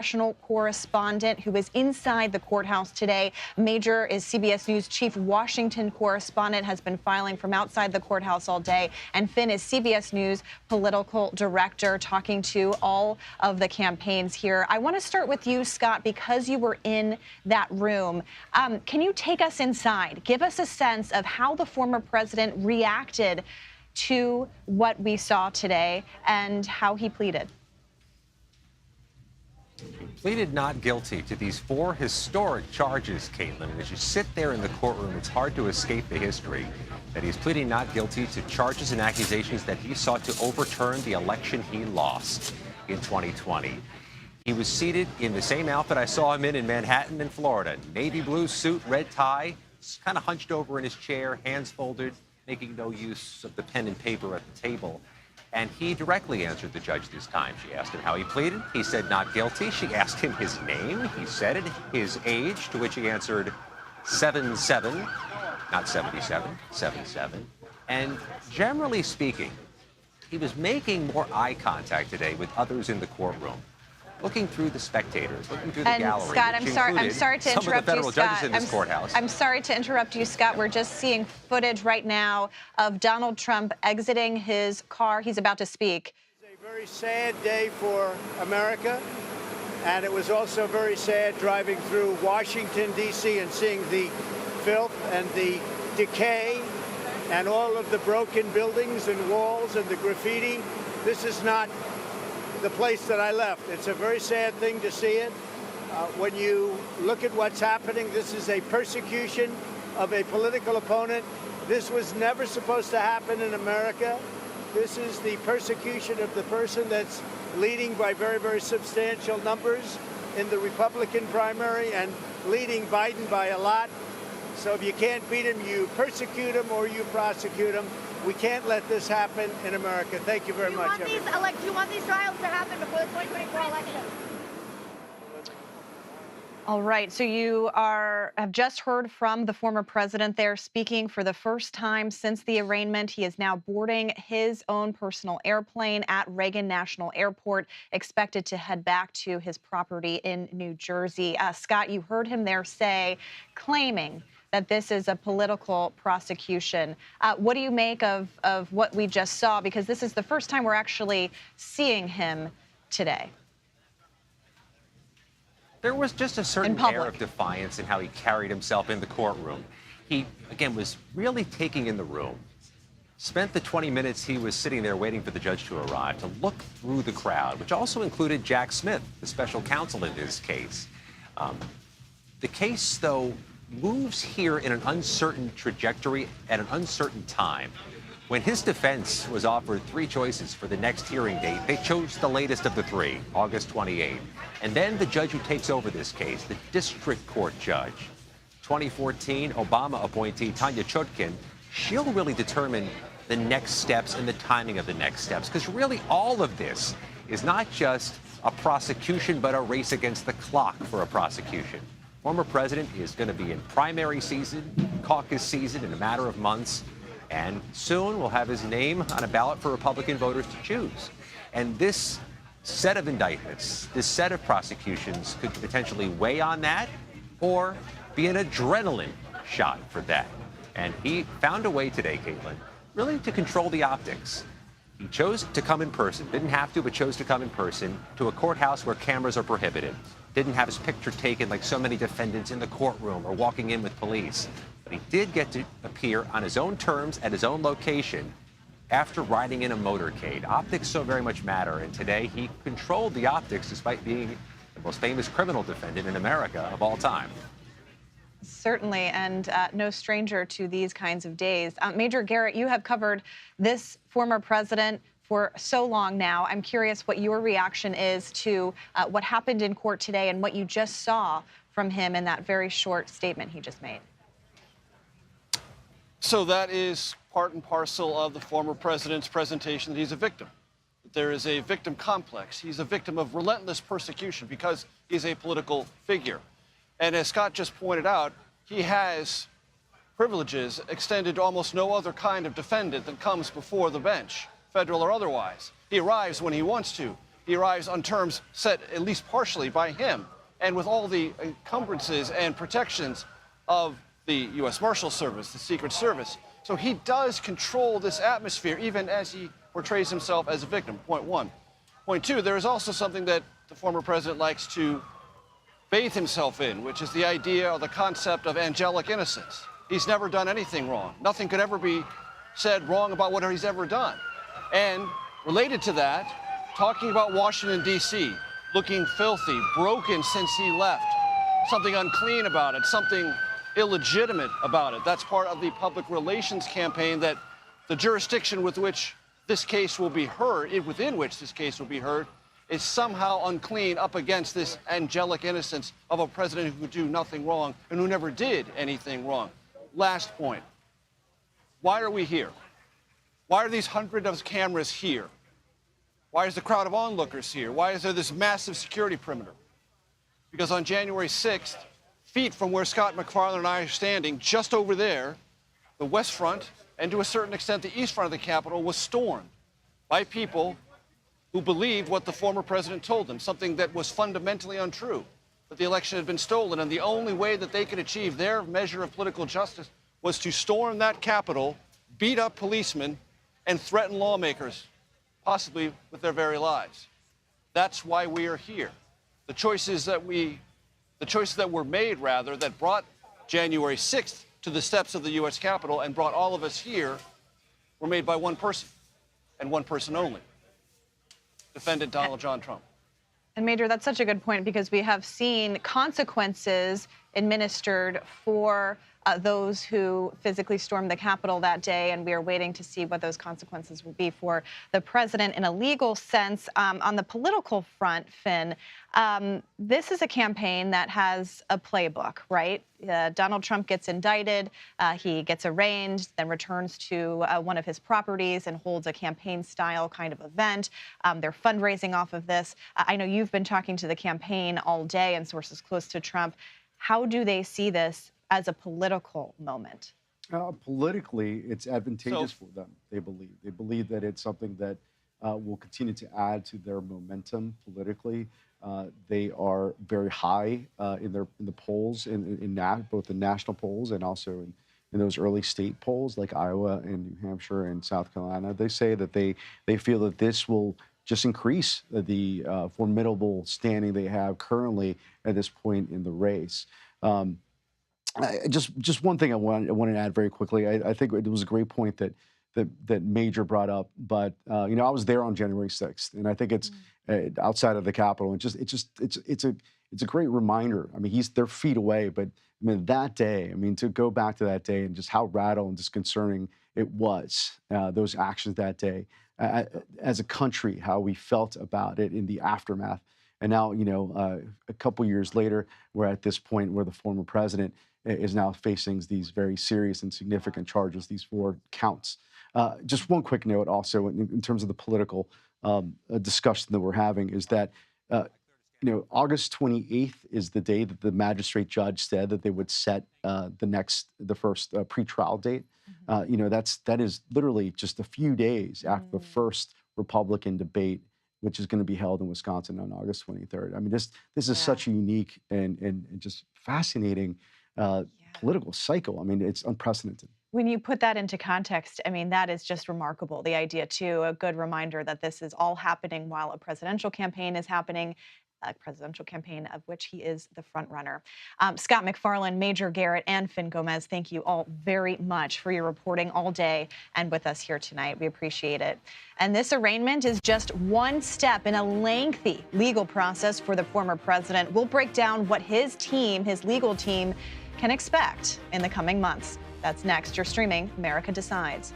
National correspondent who is inside the courthouse today. Major is CBS News chief Washington correspondent, has been filing from outside the courthouse all day. And Finn is CBS News political director, talking to all of the campaigns here. I want to start with you, Scott, because you were in that room. Can you take us inside? Give us a sense of how the former president reacted to what we saw today and how he pleaded. He pleaded not guilty to these 4 historic charges, Caitlin. And as you sit there in the courtroom, it's hard to escape the history that he's pleading not guilty to charges and accusations that he sought to overturn the election he lost in 2020. He was seated in the same outfit I saw him in Manhattan in Florida. Navy blue suit, red tie, kind of hunched over in his chair, hands folded, making no use of the pen and paper at the table. And he directly answered the judge this time. She asked him how he pleaded. He said not guilty. She asked him his name. He said it, his age, to which he answered 77, not 77, 77. And generally speaking, he was making more eye contact today with others in the courtroom, looking through the spectators, looking through the gallery. Scott, I'm sorry to interrupt you, Scott. Some of the federal judges in this courthouse. I'm sorry to interrupt you, Scott. We're just seeing footage right now of Donald Trump exiting his car. He's about to speak. It's a very sad day for America, and it was also very sad driving through Washington, D.C. and seeing the filth and the decay and all of the broken buildings and walls and the graffiti. This is not the place that I left. It's a very sad thing to see it. When you look at what's happening, this is a persecution of a political opponent. This was never supposed to happen in America. This is the persecution of the person that's leading by very, very substantial numbers in the Republican primary and leading Biden by a lot. So if you can't beat him, you persecute him or you prosecute him. We can't let this happen in America. Thank you very much. Do you want these trials to happen before the 2024 election? All right. So you have just heard from the former president there speaking for the first time since the arraignment. He is now boarding his own personal airplane at Reagan National Airport, expected to head back to his property in New Jersey. Scott, you heard him there claiming that this is a political prosecution. What do you make of what we just saw? Because this is the first time we're actually seeing him today. There was just a certain air of defiance in how he carried himself in the courtroom. He, again, was really taking in the room. Spent the 20 minutes he was sitting there waiting for the judge to arrive to look through the crowd, which also included Jack Smith, the special counsel in this case. The case, though, moves here in an uncertain trajectory at an uncertain time. When his defense was offered 3 choices for the next hearing date, they chose the latest of the 3, August 28. And then the judge who takes over this case, the district court judge, 2014 Obama appointee Tanya Chutkin, she'll really determine the next steps and the timing of the next steps. Because really all of this is not just a prosecution, but a race against the clock for a prosecution. Former president is going to be in primary season, caucus season in a matter of months, and soon we'll have his name on a ballot for Republican voters to choose. And this set of indictments, this set of prosecutions could potentially weigh on that or be an adrenaline shot for that. And he found a way today, Caitlin, really to control the optics. He chose to come in person, didn't have to, but chose to come in person to a courthouse where cameras are prohibited. Didn't have his picture taken like so many defendants in the courtroom or walking in with police. But he did get to appear on his own terms at his own location after riding in a motorcade. Optics so very much matter, and today he controlled the optics despite being the most famous criminal defendant in America of all time. Certainly, and no stranger to these kinds of days. Major Garrett, you have covered this former president for so long now. I'm curious what your reaction is to what happened in court today and what you just saw from him in that very short statement he just made. So that is part and parcel of the former president's presentation that he's a victim. There is a victim complex. He's a victim of relentless persecution because he's a political figure. And as Scott just pointed out, he has privileges extended to almost no other kind of defendant that comes before the bench, federal or otherwise. He arrives when he wants to. He arrives on terms set at least partially by him, and with all the encumbrances and protections of the U.S. Marshal Service, the Secret Service. So he does control this atmosphere, even as he portrays himself as a victim, point one. Point two, there is also something that the former president likes to bathe himself in, which is the idea or the concept of angelic innocence. He's never done anything wrong. Nothing could ever be said wrong about what he's ever done. And related to that, talking about Washington, D.C., looking filthy, broken since he left, something unclean about it, something illegitimate about it. That's part of the public relations campaign that the jurisdiction with which this case will be heard, within which this case will be heard, is somehow unclean up against this angelic innocence of a president who could do nothing wrong and who never did anything wrong. Last point. Why are we here? Why are these hundreds of cameras here? Why is the crowd of onlookers here? Why is there this massive security perimeter? Because on January 6th, feet from where Scott McFarlane and I are standing, just over there, the West Front, and to a certain extent the East Front of the Capitol, was stormed by people who believed what the former president told them, something that was fundamentally untrue, that the election had been stolen, and the only way that they could achieve their measure of political justice was to storm that Capitol, beat up policemen, and threaten lawmakers, possibly with their very lives. That's why we are here. The choices that were made, rather, that brought January 6th to the steps of the U.S. Capitol and brought all of us here were made by one person, and one person only. Defendant Donald John Trump. And Major, that's such a good point, because we have seen consequences administered for those who physically stormed the Capitol that day, and we are waiting to see what those consequences will be for the president in a legal sense. On the political front, Finn, this is a campaign that has a playbook, right? Donald Trump gets indicted, he gets arraigned, then returns to one of his properties and holds a campaign-style kind of event. They're fundraising off of this. I know you've been talking to the campaign all day and sources close to Trump. How do they see this as a political moment? Politically, it's advantageous for them, they believe. They believe that it's something that will continue to add to their momentum politically. They are very high in the polls, in both the national polls and also in those early state polls like Iowa and New Hampshire and South Carolina. They say that they feel that this will just increase the formidable standing they have currently at this point in the race. Just one thing I want to add very quickly. I think it was a great point that Major brought up, but I was there on January 6th, and I think it's outside of the Capitol, and it's a great reminder. I mean, they're feet away, but I mean that day. I mean, to go back to that day and just how rattled and disconcerting it was, those actions that day, as a country, how we felt about it in the aftermath. And now, a couple years later, we're at this point where the former president is now facing these very serious and significant charges, these 4 counts. Just one quick note also in terms of the political discussion that we're having is that, August 28th is the day that the magistrate judge said that they would set the first pretrial date. That is literally just a few days after the first Republican debate, which is going to be held in Wisconsin on August 23rd. I mean, this is such a unique and just fascinating political cycle. I mean, it's unprecedented. When you put that into context, I mean, that is just remarkable. The idea, too, a good reminder that this is all happening while a presidential campaign is happening, a presidential campaign of which he is the front runner. Scott McFarlane, Major Garrett, and Finn Gomez, thank you all very much for your reporting all day and with us here tonight. We appreciate it. And this arraignment is just one step in a lengthy legal process for the former president. We'll break down what his legal team, can expect in the coming months. That's next. You're streaming America Decides.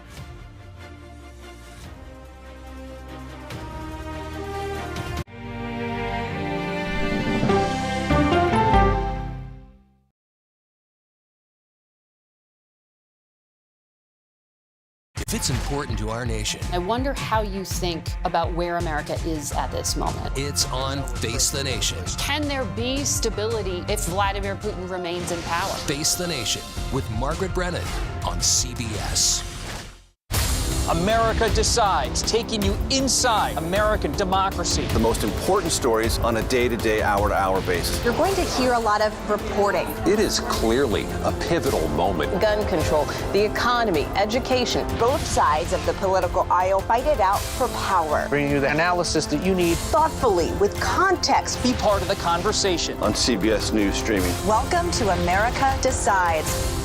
It's important to our nation. I wonder how you think about where America is at this moment. It's on Face the Nation. Can there be stability if Vladimir Putin remains in power? Face the Nation with Margaret Brennan on CBS. America Decides, taking you inside American democracy. The most important stories on a day-to-day, hour-to-hour basis. You're going to hear a lot of reporting. It is clearly a pivotal moment. Gun control, the economy, education. Both sides of the political aisle fight it out for power. Bringing you the analysis that you need. Thoughtfully, with context. Be part of the conversation. On CBS News Streaming. Welcome to America Decides.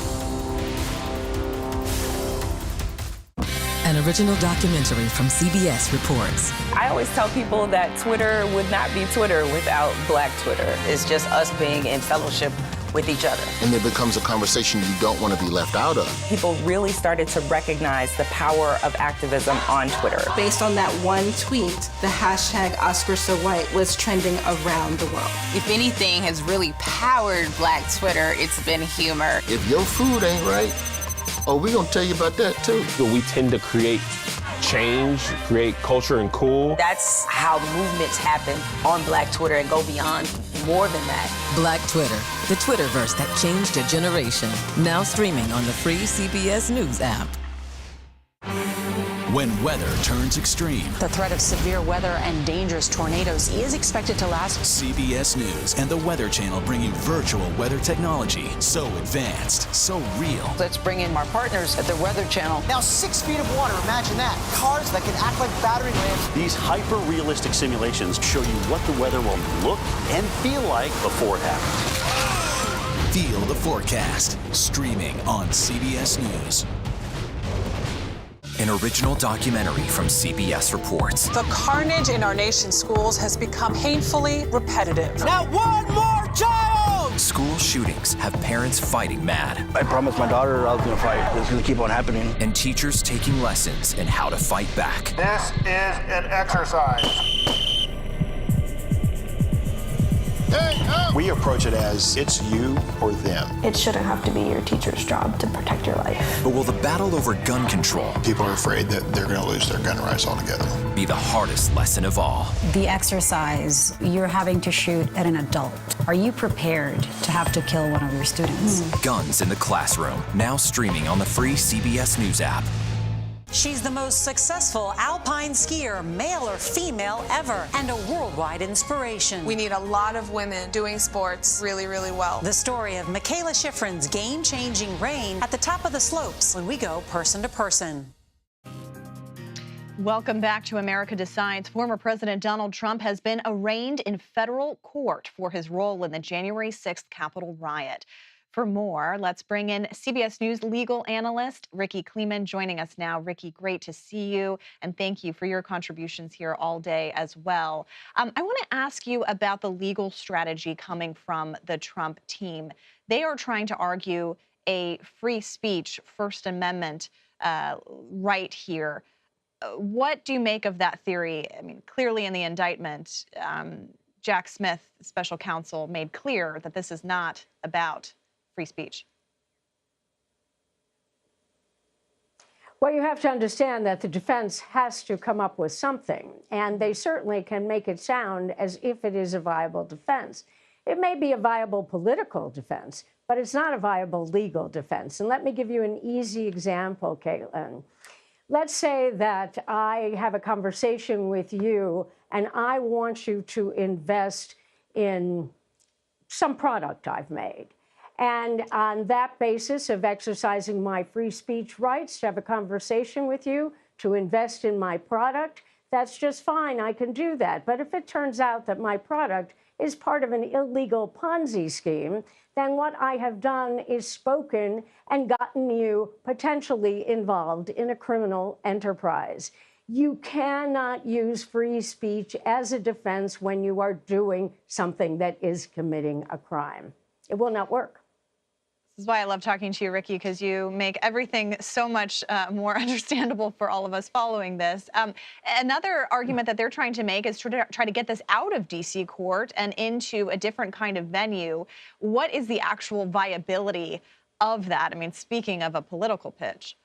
An original documentary from CBS reports. I always tell people that Twitter would not be Twitter without Black Twitter. It's just us being in fellowship with each other. And it becomes a conversation you don't want to be left out of. People really started to recognize the power of activism on Twitter. Based on that one tweet, the hashtag #OscarSoWhite was trending around the world. If anything has really powered Black Twitter, it's been humor. If your food ain't right, oh, we're going to tell you about that too. We tend to create change, create culture and cool. That's how movements happen on Black Twitter and go beyond more than that. Black Twitter, the Twitterverse that changed a generation. Now streaming on the free CBS News app. When weather turns extreme. The threat of severe weather and dangerous tornadoes is expected to last. CBS News and the Weather Channel bring you virtual weather technology. So advanced, so real. Let's bring in our partners at the Weather Channel. Now 6 feet of water, imagine that. Cars that can act like battering rams. These hyper-realistic simulations show you what the weather will look and feel like before it happens. Feel the forecast. Streaming on CBS News. An original documentary from CBS reports. The carnage in our nation's schools has become painfully repetitive. Not one more child! School shootings have parents fighting mad. I promised my daughter I was going to fight. It's going to keep on happening. And teachers taking lessons in how to fight back. This is an exercise. We approach it as it's you or them. It shouldn't have to be your teacher's job to protect your life. But will the battle over gun control, people are afraid that they're going to lose their gun rights altogether, be the hardest lesson of all? The exercise, you're having to shoot at an adult. Are you prepared to have to kill one of your students? Guns in the Classroom, now streaming on the free CBS News app. She's the most successful alpine skier, male or female, ever, and a worldwide inspiration. We need a lot of women doing sports really, really well. The story of Michaela Schifrin's game-changing reign at the top of the slopes when we go person to person. Welcome back to America Decides. Former President Donald Trump has been arraigned in federal court for his role in the January 6th Capitol riot. For more, let's bring in CBS News legal analyst Ricky Kleeman joining us now. Ricky, great to see you, and thank you for your contributions here all day as well. I want to ask you about the legal strategy coming from the Trump team. They are trying to argue a free speech, First Amendment right here. What do you make of that theory? I mean, clearly in the indictment, Jack Smith, special counsel, made clear that this is not about free speech. Well, you have to understand that the defense has to come up with something, and they certainly can make it sound as if it is a viable defense. It may be a viable political defense, but it's not a viable legal defense. And let me give you an easy example, Caitlin. Let's say that I have a conversation with you, and I want you to invest in some product I've made. And on that basis of exercising my free speech rights to have a conversation with you, to invest in my product, that's just fine. I can do that. But if it turns out that my product is part of an illegal Ponzi scheme, then what I have done is spoken and gotten you potentially involved in a criminal enterprise. You cannot use free speech as a defense when you are doing something that is committing a crime. It will not work. This is why I love talking to you, Ricky, because you make everything so much more understandable for all of us following this. Another argument that they're trying to make is to try to get this out of D.C. court and into a different kind of venue. What is the actual viability of that? I mean, speaking of a political pitch.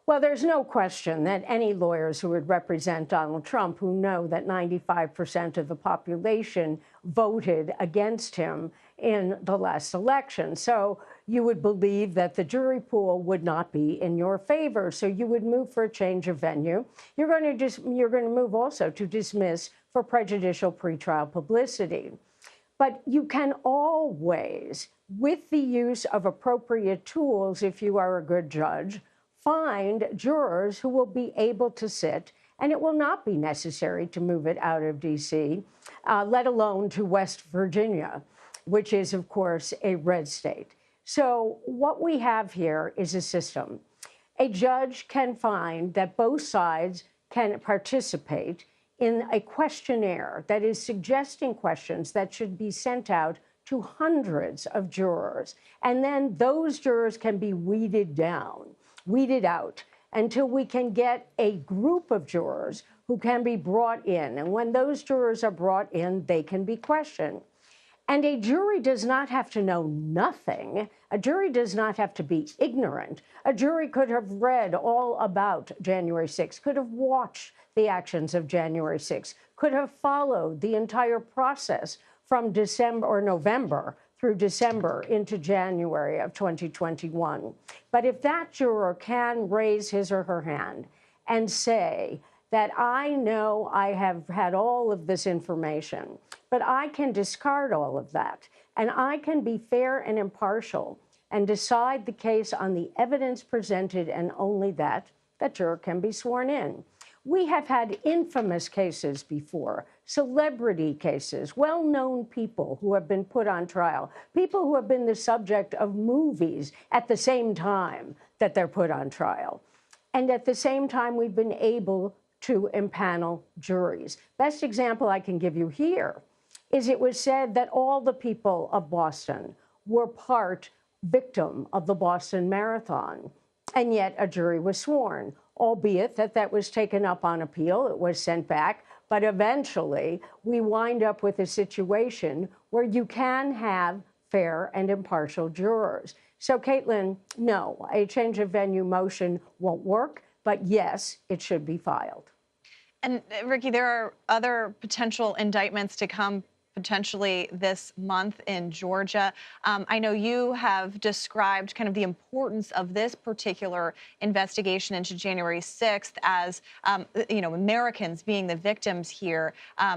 Well, there's no question that any lawyers who would represent Donald Trump, who know that 95% of the population voted against him in the last election. So you would believe that the jury pool would not be in your favor. So you would move for a change of venue. You're going to move also to dismiss for prejudicial pretrial publicity. But you can always, with the use of appropriate tools, if you are a good judge, find jurors who will be able to sit, and it will not be necessary to move it out of D.C., let alone to West Virginia, which is, of course, a red state. So what we have here is a system. A judge can find that both sides can participate in a questionnaire that is suggesting questions that should be sent out to hundreds of jurors. And then those jurors can be weeded out until we can get a group of jurors who can be brought in. And when those jurors are brought in, they can be questioned. And a jury does not have to know nothing. A jury does not have to be ignorant. A jury could have read all about January 6th, could have watched the actions of January 6th, could have followed the entire process from December or November through December into January of 2021. But if that juror can raise his or her hand and say that I know I have had all of this information, but I can discard all of that, and I can be fair and impartial and decide the case on the evidence presented and only that, that juror can be sworn in. We have had infamous cases before, celebrity cases, well-known people who have been put on trial, people who have been the subject of movies at the same time that they're put on trial. And at the same time, we've been able to impanel juries. Best example I can give you here is it was said that all the people of Boston were victim of the Boston Marathon, and yet a jury was sworn, albeit that was taken up on appeal. It was sent back, but eventually we wind up with a situation where you can have fair and impartial jurors. So, Caitlin, no, a change of venue motion won't work, but yes, it should be filed. And Ricky, there are other potential indictments to come potentially this month in Georgia. I know you have described kind of the importance of this particular investigation into January 6th as, Americans being the victims here.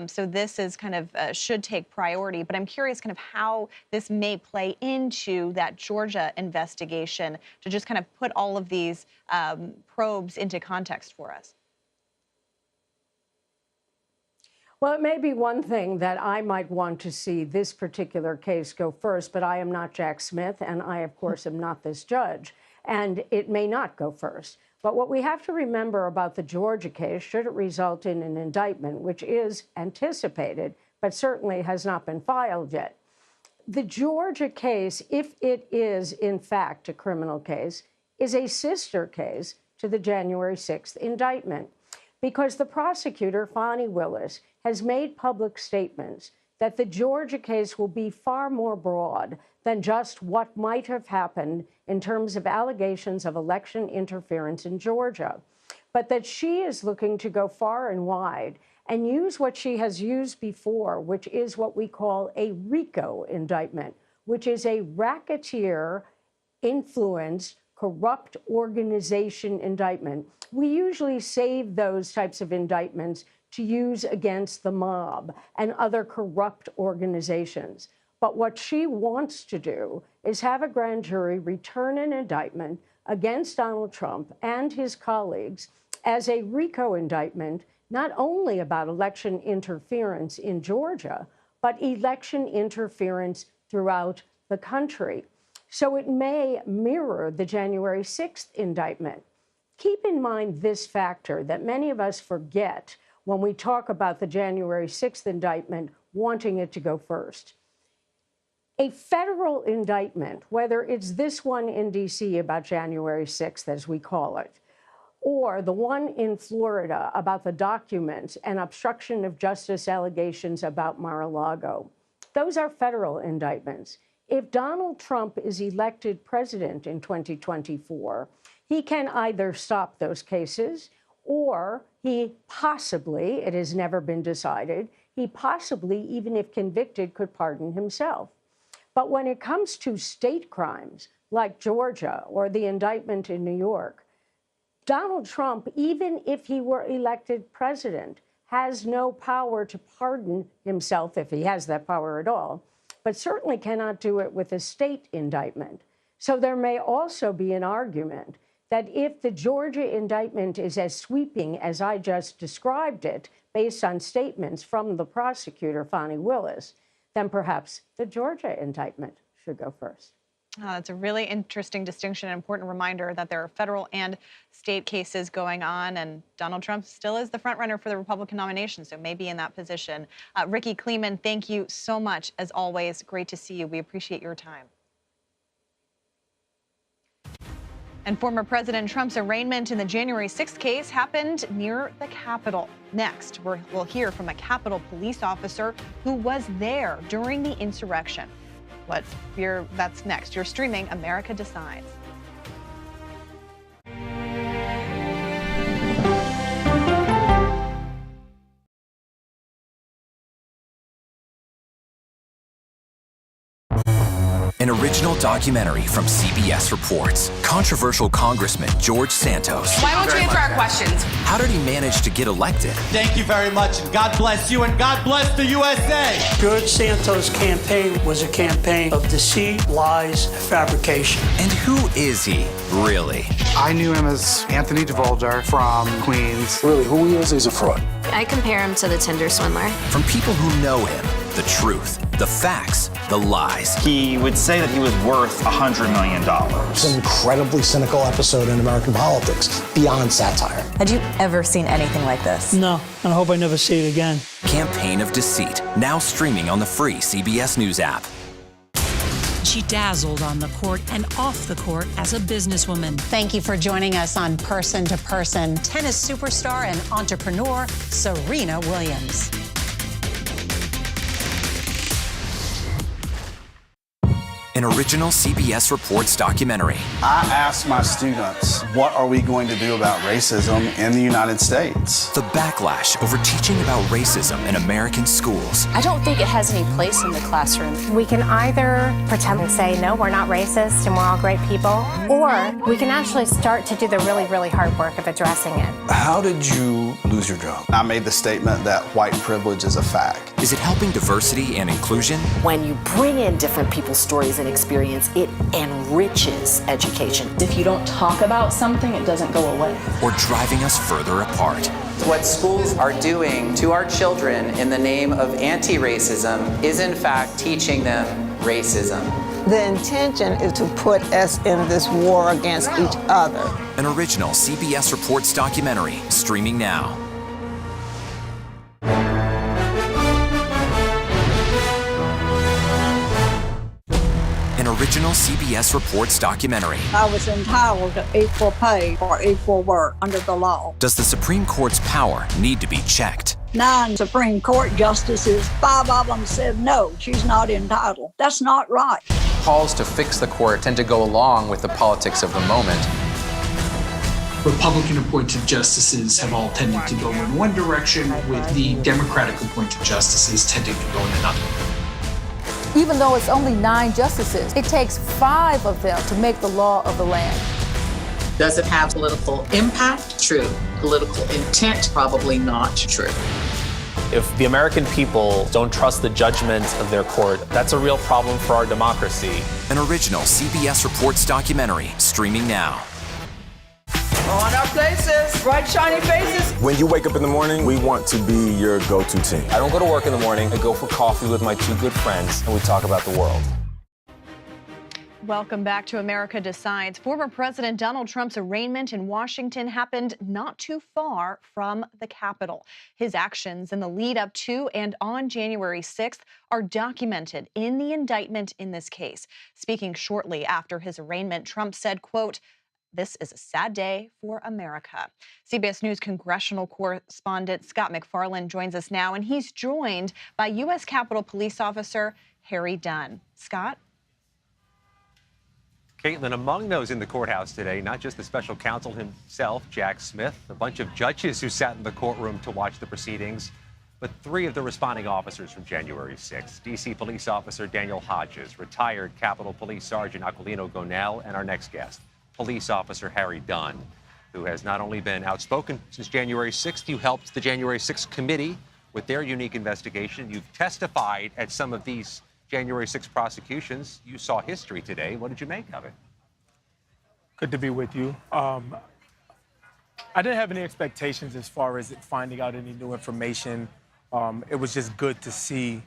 So this is kind of should take priority. But I'm curious kind of how this may play into that Georgia investigation to just kind of put all of these probes into context for us. Well, it may be one thing that I might want to see this particular case go first, but I am not Jack Smith, and I, of course, am not this judge, and it may not go first. But what we have to remember about the Georgia case, should it result in an indictment, which is anticipated, but certainly has not been filed yet, the Georgia case, if it is, in fact, a criminal case, is a sister case to the January 6th indictment, because the prosecutor, Fani Willis, has made public statements that the Georgia case will be far more broad than just what might have happened in terms of allegations of election interference in Georgia, but that she is looking to go far and wide and use what she has used before, which is what we call a RICO indictment, which is a racketeer-influenced, corrupt organization indictment. We usually save those types of indictments to use against the mob and other corrupt organizations. But what she wants to do is have a grand jury return an indictment against Donald Trump and his colleagues as a RICO indictment, not only about election interference in Georgia, but election interference throughout the country. So it may mirror the January 6th indictment. Keep in mind this factor that many of us forget when we talk about the January 6th indictment, wanting it to go first. A federal indictment, whether it's this one in D.C. about January 6th, as we call it, or the one in Florida about the documents and obstruction of justice allegations about Mar-a-Lago, those are federal indictments. If Donald Trump is elected president in 2024, he can either stop those cases or he possibly, it has never been decided, he possibly, even if convicted, could pardon himself. But when it comes to state crimes, like Georgia or the indictment in New York, Donald Trump, even if he were elected president, has no power to pardon himself, if he has that power at all, but certainly cannot do it with a state indictment. So there may also be an argument that if the Georgia indictment is as sweeping as I just described it, based on statements from the prosecutor, Fani Willis, then perhaps the Georgia indictment should go first. That's a really interesting distinction, an important reminder that there are federal and state cases going on, and Donald Trump still is the front runner for the Republican nomination, so maybe in that position. Ricky Kleeman, thank you so much. As always, great to see you. We appreciate your time. And former President Trump's arraignment in the January 6th case happened near the Capitol. Next, we'll hear from a Capitol police officer who was there during the insurrection. That's next. You're streaming America Decides. An original documentary from CBS reports. Controversial Congressman George Santos. Why won't you answer our questions? How did he manage to get elected? Thank you very much, and God bless you, and God bless the USA. George Santos' campaign was a campaign of deceit, lies, fabrication. And who is he, really? I knew him as Anthony DeVolder from Queens. Really, who he is, he's a fraud. I compare him to the Tinder swindler. From people who know him, the truth, the facts, the lies. He would say that he was worth $100 million. It's an incredibly cynical episode in American politics, beyond satire. Had you ever seen anything like this? No, and I hope I never see it again. Campaign of Deceit, now streaming on the free CBS News app. She dazzled on the court and off the court as a businesswoman. Thank you for joining us on Person to Person. Tennis superstar and entrepreneur Serena Williams. An original CBS Reports documentary. I asked my students, what are we going to do about racism in the United States? The backlash over teaching about racism in American schools. I don't think it has any place in the classroom. We can either pretend and say, no, we're not racist and we're all great people, or we can actually start to do the really, really hard work of addressing it. How did you lose your job? I made the statement that white privilege is a fact. Is it helping diversity and inclusion? When you bring in different people's stories and experience, it enriches education. If you don't talk about something, it doesn't go away. Or driving us further apart? What schools are doing to our children in the name of anti-racism is in fact teaching them racism. The intention is to put us in this war against each other. An original CBS Reports documentary, streaming now. An original CBS Reports documentary. I was entitled to equal pay for equal work under the law. Does the Supreme Court's power need to be checked? 9 Supreme Court justices, 5 of them said no, she's not entitled. That's not right. Calls to fix the court tend to go along with the politics of the moment. Republican-appointed justices have all tended to go in one direction, with the Democratic-appointed justices tending to go in another. Even though it's only 9 justices, it takes 5 of them to make the law of the land. Does it have political impact? True. Political intent? Probably not true. If the American people don't trust the judgment of their court, that's a real problem for our democracy. An original CBS Reports documentary, streaming now. On our places, bright shiny faces. When you wake up in the morning, we want to be your go-to team. I don't go to work in the morning. I go for coffee with my 2 good friends, and we talk about the world. Welcome back to America Decides. Former President Donald Trump's arraignment in Washington happened not too far from the Capitol. His actions in the lead up to and on January 6th are documented in the indictment in this case. Speaking shortly after his arraignment, Trump said, quote, "This is a sad day for America." CBS News congressional correspondent Scott McFarland joins us now, and he's joined by U.S. Capitol Police Officer Harry Dunn. Scott? Caitlin, among those in the courthouse today, not just the special counsel himself, Jack Smith, a bunch of judges who sat in the courtroom to watch the proceedings, But three of the responding officers from January 6th, D.C. police officer Daniel Hodges, retired Capitol Police Sergeant Aquilino Gonell, and our next guest, police officer Harry Dunn, who has not only been outspoken since January 6th, you helped the January 6th committee with their unique investigation. You've testified at some of these January 6th prosecutions. You saw history today. What did you make of it? Good to be with you. I didn't have any expectations as far as finding out any new information. It was just good to see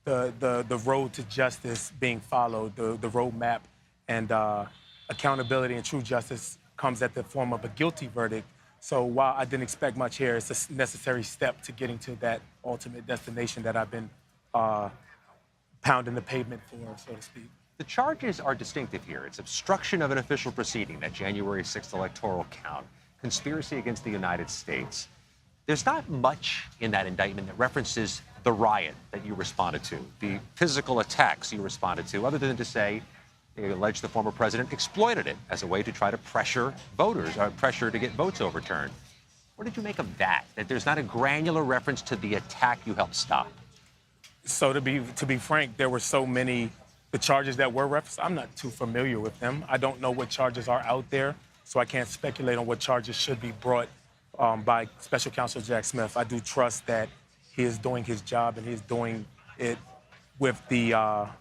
the road to justice being followed, the roadmap, and accountability and true justice comes at the form of a guilty verdict. So while I didn't expect much here, it's a necessary step to getting to that ultimate destination that I've been pounding the pavement for, so to speak. The charges are distinctive here. It's obstruction of an official proceeding, that January 6th electoral count, conspiracy against the United States. There's not much in that indictment that references the riot that you responded to, the physical attacks you responded to, other than to say they allege the former president exploited it as a way to try to pressure voters, or pressure to get votes overturned. What did you make of that? That there's not a granular reference to the attack you helped stop? So to be frank, there were so many, the charges that were referenced, I'm not too familiar with them. I don't know what charges are out there, so I can't speculate on what charges should be brought by Special Counsel Jack Smith. I do trust that he is doing his job and he is doing it with in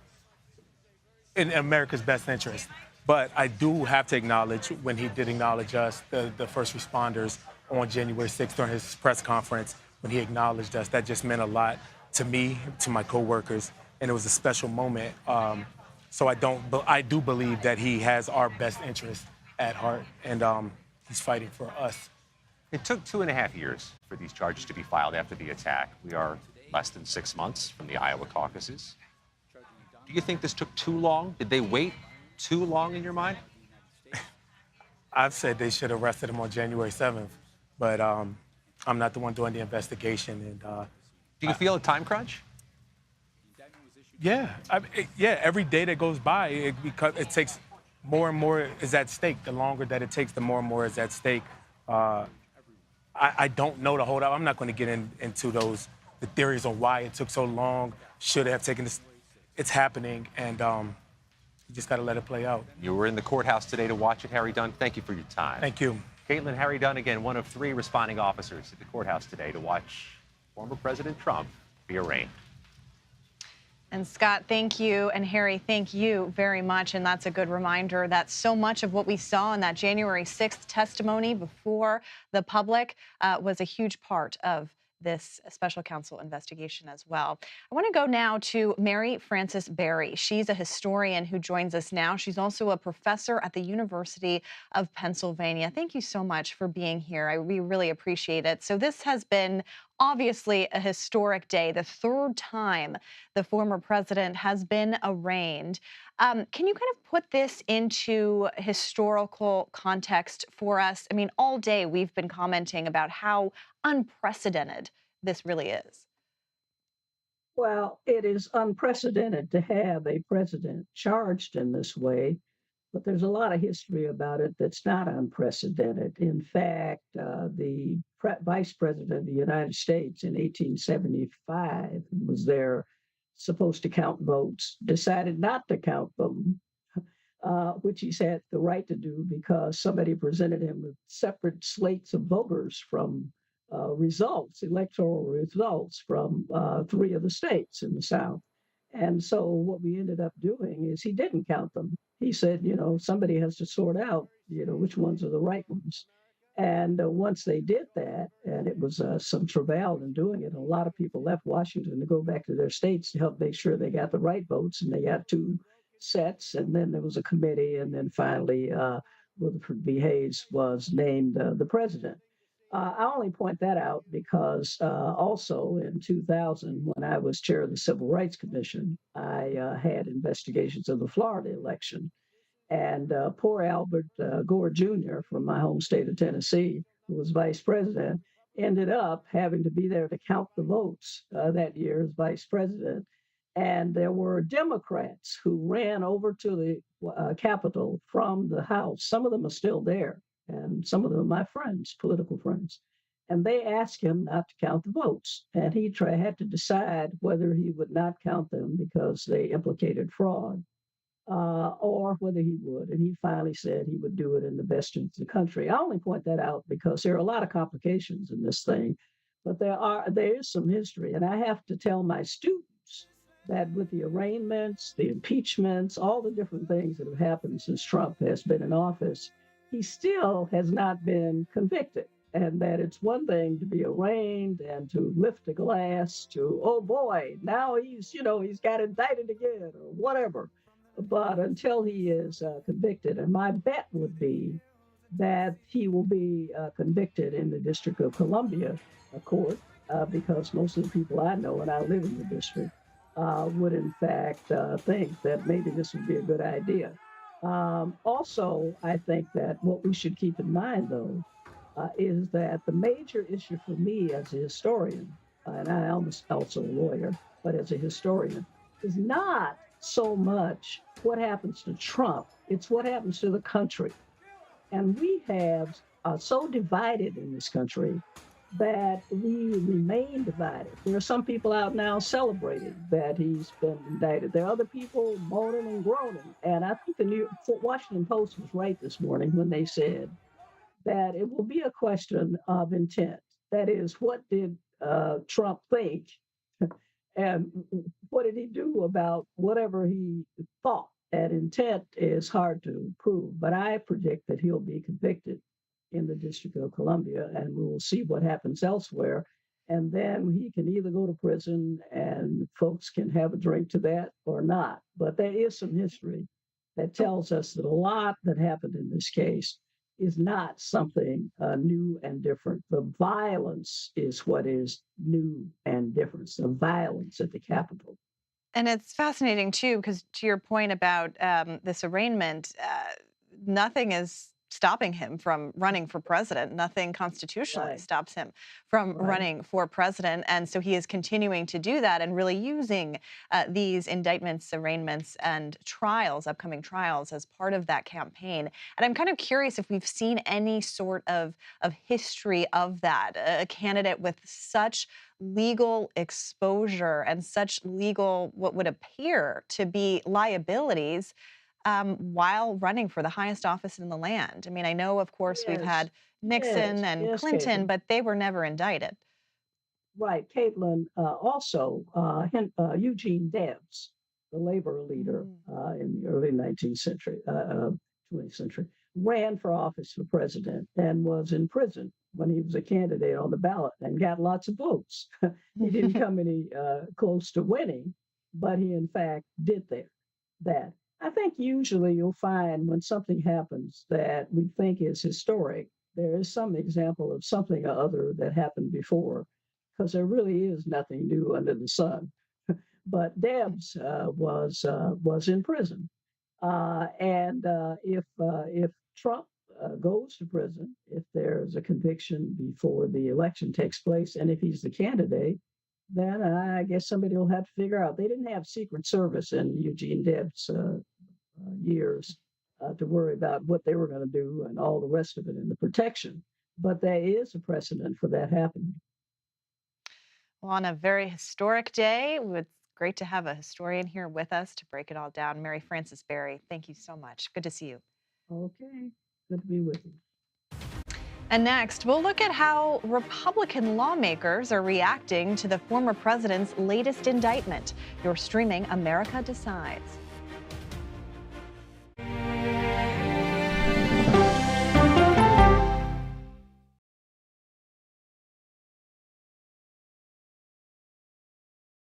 America's best interest. But I do have to acknowledge when he did acknowledge us, the first responders, on January 6th during his press conference, when he acknowledged us, that just meant a lot to me, to my coworkers, and it was a special moment. So I do believe that he has our best interest at heart, and he's fighting for us. It took 2.5 years for these charges to be filed after the attack. We are less than 6 months from the Iowa caucuses. Do you think this took too long? Did they wait too long in your mind? I've said they should have arrested him on January 7th, but I'm not the one doing the investigation. And do you feel a time crunch? Yeah, every day that goes by, because it takes more and more is at stake. The longer that it takes, the more and more is at stake. I don't know the hold up. I'm not going to get into the theories on why it took so long. Should it have taken this? It's happening, and you just got to let it play out. You were in the courthouse today to watch it, Harry Dunn. Thank you for your time. Thank you. Caitlin, Harry Dunn, again, one of 3 responding officers at the courthouse today to watch former President Trump be arraigned. And Scott, thank you. And Harry, thank you very much. And that's a good reminder that so much of what we saw in that January 6th testimony before the public was a huge part of this special counsel investigation as well. I want to go now to Mary Frances Berry. She's a historian who joins us now. She's also a professor at the University of Pennsylvania. Thank you so much for being here. We really appreciate it. So this has been obviously a historic day, the 3rd time the former president has been arraigned. Can you kind of put this into historical context for us? I mean, all day we've been commenting about how unprecedented this really is. Well, it is unprecedented to have a president charged in this way, but there's a lot of history about it that's not unprecedented. In fact, the vice president of the United States in 1875 was there supposed to count votes, decided not to count them, which he's had the right to do because somebody presented him with separate slates of voters from electoral results from 3 of the states in the South. And so what we ended up doing is he didn't count them. He said, somebody has to sort out, which ones are the right ones. And once they did that, and it was some travail in doing it, a lot of people left Washington to go back to their states to help make sure they got the right votes, and they got 2 sets, and then there was a committee, and then finally Rutherford B. Hayes was named the president. I only point that out because also in 2000, when I was chair of the Civil Rights Commission, I had investigations of the Florida election. And poor Albert Gore Jr. from my home state of Tennessee, who was vice president, ended up having to be there to count the votes that year as vice president. And there were Democrats who ran over to the Capitol from the House. Some of them are still there, and some of them are my friends, political friends. And they asked him not to count the votes. And he had to decide whether he would not count them because they implicated fraud, or whether he would. And he finally said he would do it in the best interest of the country. I only point that out because there are a lot of complications in this thing, but there is some history. And I have to tell my students that with the arraignments, the impeachments, all the different things that have happened since Trump has been in office, he still has not been convicted. And that it's one thing to be arraigned and to lift a glass to, oh boy, now he's got indicted again or whatever. But until he is convicted, and my bet would be that he will be convicted in the District of Columbia court, because most of the people I know, and I live in the district, would in fact think that maybe this would be a good idea. Also, I think that what we should keep in mind, though, is that the major issue for me as a historian, and I am also a lawyer, but as a historian, is not so much what happens to Trump, it's what happens to the country. And we have so divided in this country that we remain divided. There are some people out now celebrating that he's been indicted. There are other people moaning and groaning. And I think the Washington Post was right this morning when they said that it will be a question of intent. That is, what did Trump think? And what did he do about whatever he thought? And intent is hard to prove, but I predict that he'll be convicted in the District of Columbia, and we will see what happens elsewhere. And then he can either go to prison and folks can have a drink to that or not. But there is some history that tells us that a lot that happened in this case is not something new and different. The violence is what is new and different. The violence at the Capitol. And it's fascinating, too, because to your point about this arraignment, nothing is stopping him from running for president. Nothing constitutionally stops him from running for president. And so he is continuing to do that and really using these indictments, arraignments, and trials, upcoming trials, as part of that campaign. And I'm kind of curious if we've seen any sort of history of that, a candidate with such legal exposure and such legal, what would appear to be liabilities, while running for the highest office in the land. I mean, I know, of course, we've had Nixon and Clinton, Caitlin. but they were never indicted. Right. Caitlin, also Eugene Debs, the labor leader in the early 20th century, ran for office for president and was in prison when he was a candidate on the ballot and got lots of votes. He didn't come any close to winning, but he, in fact, did that. I think usually you'll find when something happens that we think is historic, there is some example of something or other that happened before, because there really is nothing new under the sun. But Debs was in prison, and if Trump goes to prison, if there's a conviction before the election takes place, and if he's the candidate, then I guess somebody will have to figure out. They didn't have Secret Service in Eugene Debs' years to worry about what they were going to do and all the rest of it and the protection. But there is a precedent for that happening. Well, on a very historic day, it's great to have a historian here with us to break it all down. Mary Frances Berry, thank you so much. Good to see you. Okay, good to be with you. And next, we'll look at how Republican lawmakers are reacting to the former president's latest indictment. You're streaming America Decides.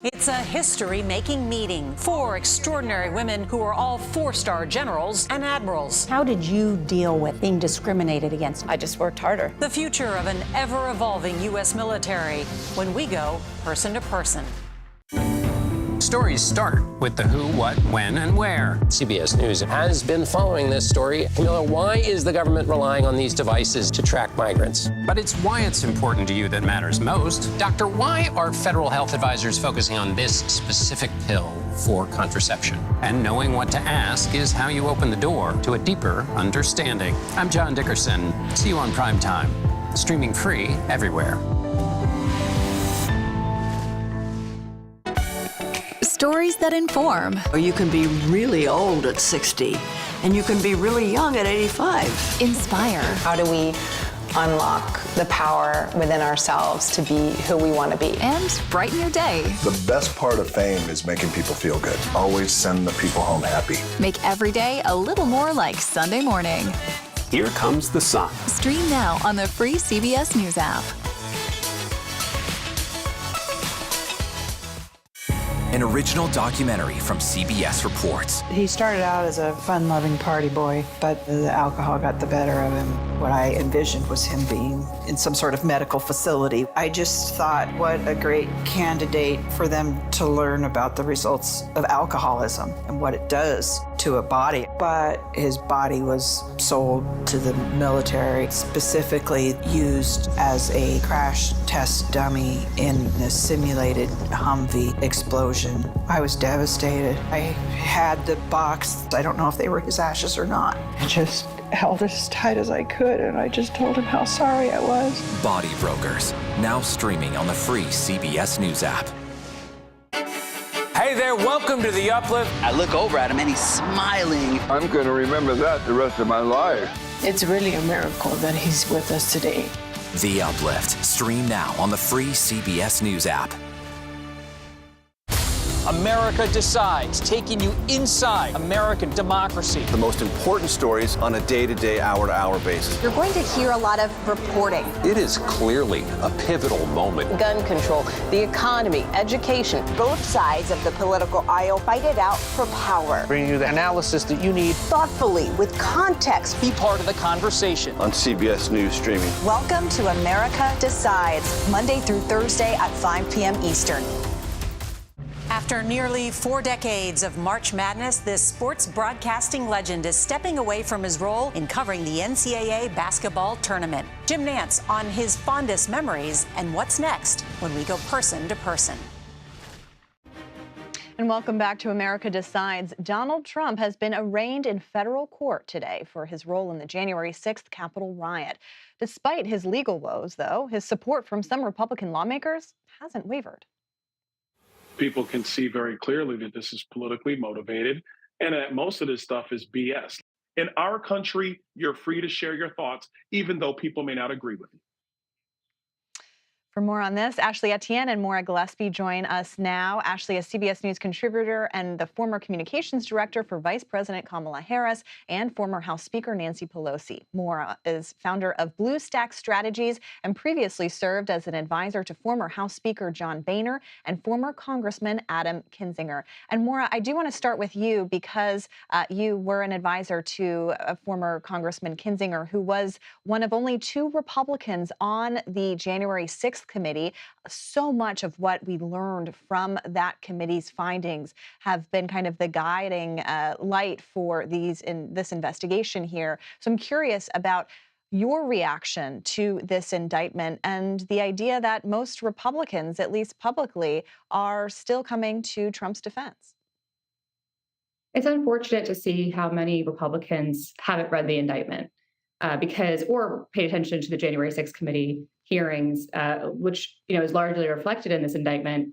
It's a history-making meeting. 4 extraordinary women who are all 4-star generals and admirals. How did you deal with being discriminated against? I just worked harder. The future of an ever-evolving U.S. military when we go person to person. Stories start with the who, what, when, and where. CBS News has been following this story. Camilla, why is the government relying on these devices to track migrants? But it's why it's important to you that matters most. Doctor, why are federal health advisors focusing on this specific pill for contraception? And knowing what to ask is how you open the door to a deeper understanding. I'm John Dickerson. See you on Prime Time. streaming free everywhere. Stories that inform. You can be really old at 60, and you can be really young at 85. Inspire. How do we unlock the power within ourselves to be who we want to be? And brighten your day. The best part of fame is making people feel good. Always send the people home happy. Make every day a little more like Sunday morning. Here comes the sun. Stream now on the free CBS News app. An original documentary from CBS Reports. He started out as a fun-loving party boy, but the alcohol got the better of him. What I envisioned was him being in some sort of medical facility. I just thought, what a great candidate for them to learn about the results of alcoholism and what it does to a body. But his body was sold to the military, specifically used as a crash test dummy in a simulated Humvee explosion. I was devastated. I had the box. I don't know if they were his ashes or not. I just held it as tight as I could, and I just told him how sorry I was. Body Brokers, now streaming on the free CBS News app. Hey there, welcome to The Uplift. I look over at him and he's smiling. I'm going to remember that the rest of my life. It's really a miracle that he's with us today. The Uplift, stream now on the free CBS News app. America Decides, taking you inside American democracy. The most important stories on a day-to-day, hour-to-hour basis. You're going to hear a lot of reporting. It is clearly a pivotal moment. Gun control, the economy, education. Both sides of the political aisle fight it out for power. Bringing you the analysis that you need. Thoughtfully, with context. Be part of the conversation. On CBS News Streaming. Welcome to America Decides, Monday through Thursday at 5 p.m. Eastern. After nearly 4 decades of March Madness, this sports broadcasting legend is stepping away from his role in covering the NCAA basketball tournament. Jim Nantz on his fondest memories and what's next when we go person to person. And welcome back to America Decides. Donald Trump has been arraigned in federal court today for his role in the January 6th Capitol riot. Despite his legal woes, though, his support from some Republican lawmakers hasn't wavered. People can see very clearly that this is politically motivated and that most of this stuff is BS. In our country, you're free to share your thoughts, even though people may not agree with you. For more on this, Ashley Etienne and Maura Gillespie join us now. Ashley, a CBS News contributor and the former communications director for Vice President Kamala Harris and former House Speaker Nancy Pelosi. Maura is founder of Blue Stack Strategies and previously served as an advisor to former House Speaker John Boehner and former Congressman Adam Kinzinger. And Maura, I do want to start with you because you were an advisor to a former Congressman Kinzinger, who was one of only 2 Republicans on the January 6th committee. So much of what we learned from that committee's findings have been kind of the guiding light for this investigation here. So I'm curious about your reaction to this indictment and the idea that most Republicans, at least publicly, are still coming to Trump's defense. It's unfortunate to see how many Republicans haven't read the indictment or paid attention to the January 6th committee hearings, which is largely reflected in this indictment,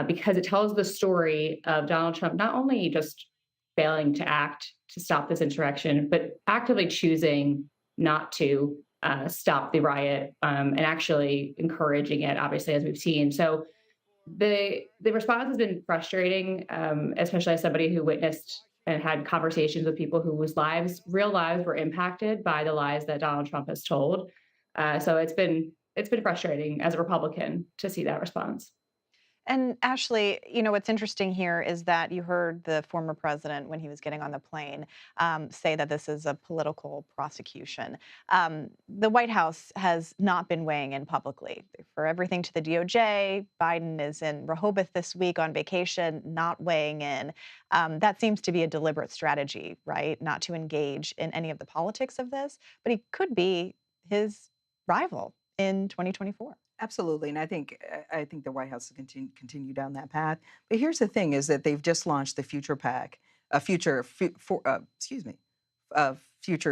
because it tells the story of Donald Trump not only just failing to act to stop this insurrection, but actively choosing not to stop the riot and actually encouraging it, obviously, as we've seen. So the response has been frustrating, especially as somebody who witnessed and had conversations with people whose real lives were impacted by the lies that Donald Trump has told. So it's been frustrating as a Republican to see that response. And Ashley, what's interesting here is that you heard the former president, when he was getting on the plane, say that this is a political prosecution. The White House has not been weighing in publicly. For everything to the DOJ, Biden is in Rehoboth this week on vacation, not weighing in. That seems to be a deliberate strategy, right? Not to engage in any of the politics of this, but he could be his rival in 2024. Absolutely, and I think the White House will continue down that path. But here's the thing: is that they've just launched the Future PAC, Futures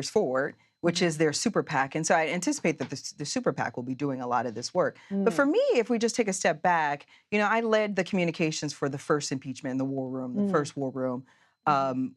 Forward, which is their super PAC. And so I anticipate that the super PAC will be doing a lot of this work. But for me, if we just take a step back, I led the communications for the first impeachment in the war room, the first war room,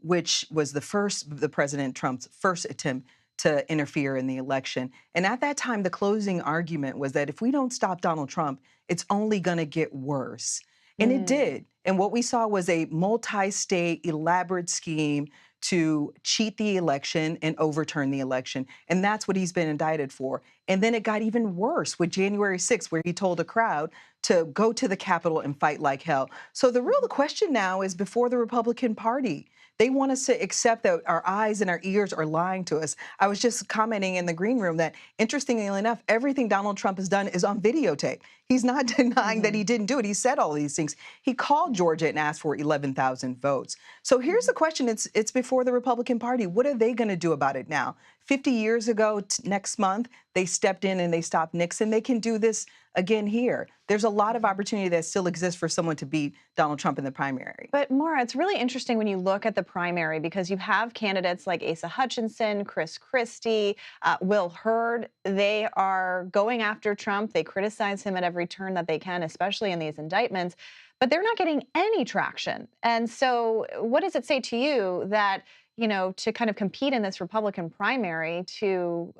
which was the President Trump's first attempt to interfere in the election. And at that time, the closing argument was that if we don't stop Donald Trump, it's only going to get worse. And it did. And what we saw was a multi-state elaborate scheme to cheat the election and overturn the election. And that's what he's been indicted for. And then it got even worse with January 6th, where he told a crowd to go to the Capitol and fight like hell. So the real question now is before the Republican Party. They want us to accept that our eyes and our ears are lying to us. I was just commenting in the green room that, interestingly enough, everything Donald Trump has done is on videotape. He's not denying that he didn't do it. He said all these things. He called Georgia and asked for 11,000 votes. So here's the question. It's before the Republican Party. What are they going to do about it now? 50 years ago, next month, they stepped in and they stopped Nixon. They can do this again here. There's a lot of opportunity that still exists for someone to beat Donald Trump in the primary. But Maura, it's really interesting when you look at the primary because you have candidates like Asa Hutchinson, Chris Christie, Will Hurd. They are going after Trump. They criticize him at every turn that they can, especially in these indictments. But they're not getting any traction. And so what does it say to you that to kind of compete in this Republican primary, to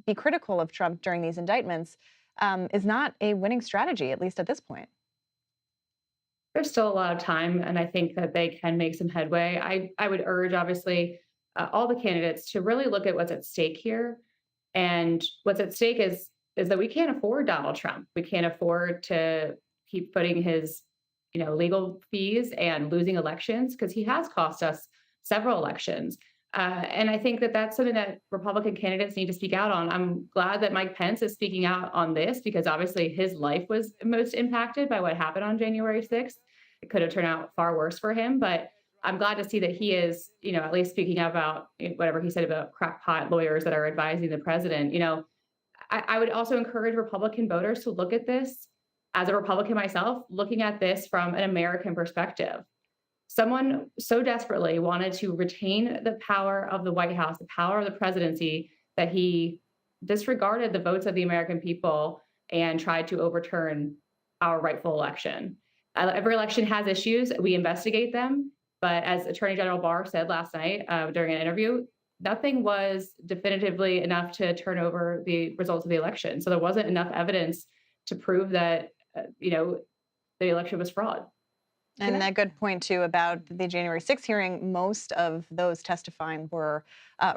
be critical of Trump during these indictments is not a winning strategy, at least at this point? There's still a lot of time, and I think that they can make some headway. I would urge, obviously, all the candidates to really look at what's at stake here. And what's at stake is that we can't afford Donald Trump. We can't afford to keep putting his legal fees and losing elections, because he has cost us several elections. And I think that that's something that Republican candidates need to speak out on. I'm glad that Mike Pence is speaking out on this, because obviously his life was most impacted by what happened on January 6th. It could have turned out far worse for him, but I'm glad to see that he is, at least speaking out about whatever he said about crackpot lawyers that are advising the president. I would also encourage Republican voters to look at this, as a Republican myself, looking at this from an American perspective. Someone so desperately wanted to retain the power of the White House, the power of the presidency, that he disregarded the votes of the American people and tried to overturn our rightful election. Every election has issues. We investigate them. But as Attorney General Barr said last night during an interview, nothing was definitively enough to turn over the results of the election. So there wasn't enough evidence to prove that, the election was fraud. And that good point, too, about the January 6th hearing, most of those testifying were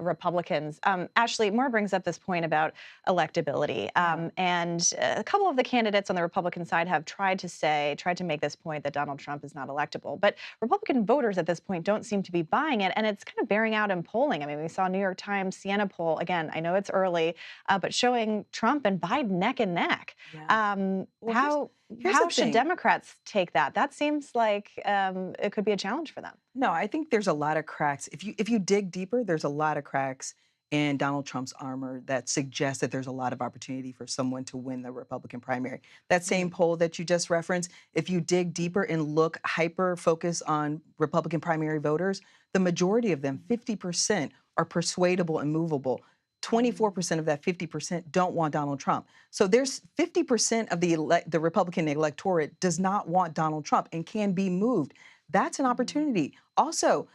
Republicans. Ashley, Maura brings up this point about electability. And a couple of the candidates on the Republican side have tried to make this point that Donald Trump is not electable. But Republican voters at this point don't seem to be buying it. And it's kind of bearing out in polling. I mean, we saw a New York Times Siena poll. Again, I know it's early, but showing Trump and Biden neck and neck. Well, How should Democrats take that? That seems like it could be a challenge for them. No, I think there's a lot of cracks. If you dig deeper, there's a lot of cracks in Donald Trump's armor that suggests that there's a lot of opportunity for someone to win the Republican primary. That same poll that you just referenced, if you dig deeper and look hyper-focus on Republican primary voters, the majority of them, 50%, are persuadable and movable. 24% of that 50% don't want Donald Trump. So there's 50% of the Republican electorate does not want Donald Trump and can be moved. That's an opportunity. Also,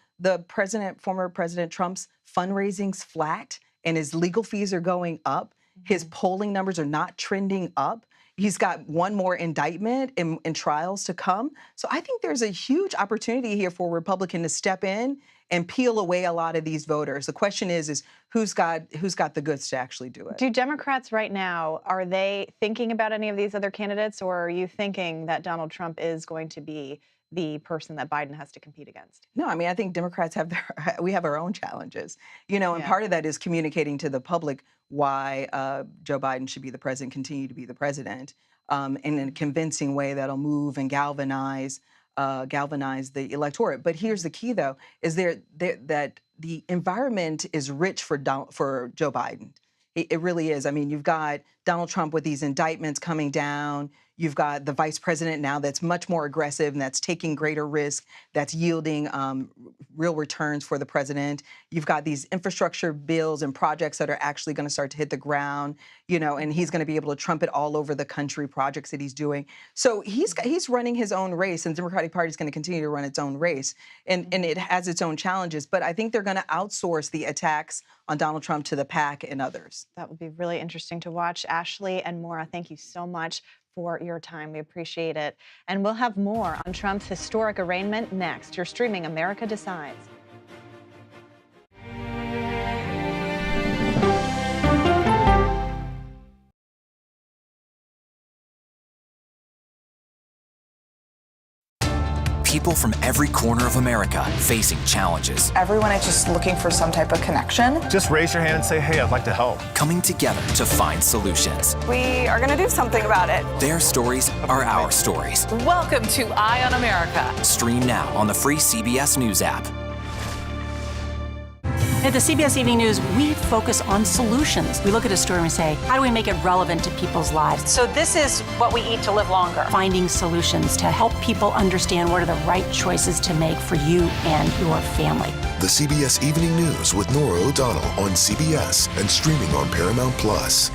former President Trump's fundraising's flat and his legal fees are going up. His polling numbers are not trending up. He's got one more indictment and trials to come. So I think there's a huge opportunity here for a Republican to step in and peel away a lot of these voters. The question is who's got the goods to actually do it? Do Democrats right now, are they thinking about any of these other candidates, or are you thinking that Donald Trump is going to be the person that Biden has to compete against? No, I mean, I think Democrats we have our own challenges, and part of that is communicating to the public why Joe Biden should be the president, continue to be the president, in a convincing way that'll move and galvanize the electorate. But here's the key, though, is that the environment is rich for Joe Biden. It really is. I mean, you've got Donald Trump with these indictments coming down. You've got the vice president now that's much more aggressive and that's taking greater risk, that's yielding real returns for the president. You've got these infrastructure bills and projects that are actually going to start to hit the ground, and he's going to be able to trumpet all over the country projects that he's doing. So he's running his own race, and the Democratic Party is going to continue to run its own race, and it has its own challenges. But I think they're going to outsource the attacks on Donald Trump to the PAC and others. That will be really interesting to watch. Ashley and Maura, thank you so much for your time. We appreciate it. And we'll have more on Trump's historic arraignment next. You're streaming America Decides. People from every corner of America facing challenges. Everyone is just looking for some type of connection. Just raise your hand and say, hey, I'd like to help. Coming together to find solutions. We are going to do something about it. Their stories are our stories. Welcome to Eye on America. Stream now on the free CBS News app. At the CBS Evening News, we focus on solutions. We look at a story and we say, how do we make it relevant to people's lives? So this is what we eat to live longer. Finding solutions to help people understand what are the right choices to make for you and your family. The CBS Evening News with Norah O'Donnell on CBS and streaming on Paramount Plus.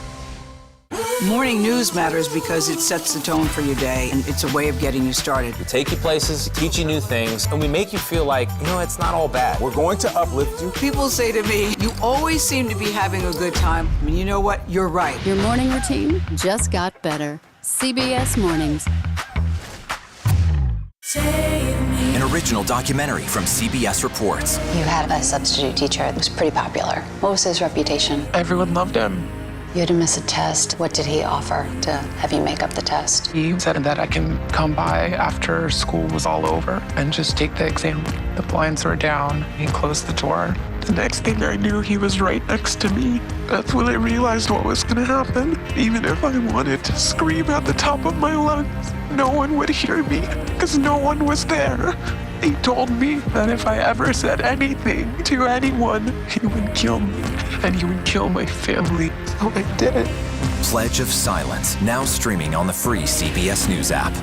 Morning news matters because it sets the tone for your day, and it's a way of getting you started. We take you places, teach you new things, and we make you feel like, it's not all bad. We're going to uplift you. People say to me, you always seem to be having a good time. I mean, you know what? You're right. Your morning routine just got better. CBS Mornings. An original documentary from CBS Reports. You had a substitute teacher that was pretty popular. What was his reputation? Everyone loved him. You had to miss a test. What did he offer to have you make up the test? He said that I can come by after school was all over and just take the exam. The blinds were down. He closed the door. The next thing I knew, he was right next to me. That's when I realized what was going to happen. Even if I wanted to scream at the top of my lungs, no one would hear me because no one was there. He told me that if I ever said anything to anyone, he would kill me and he would kill my family. So I did it. Pledge of Silence, now streaming on the free CBS News app.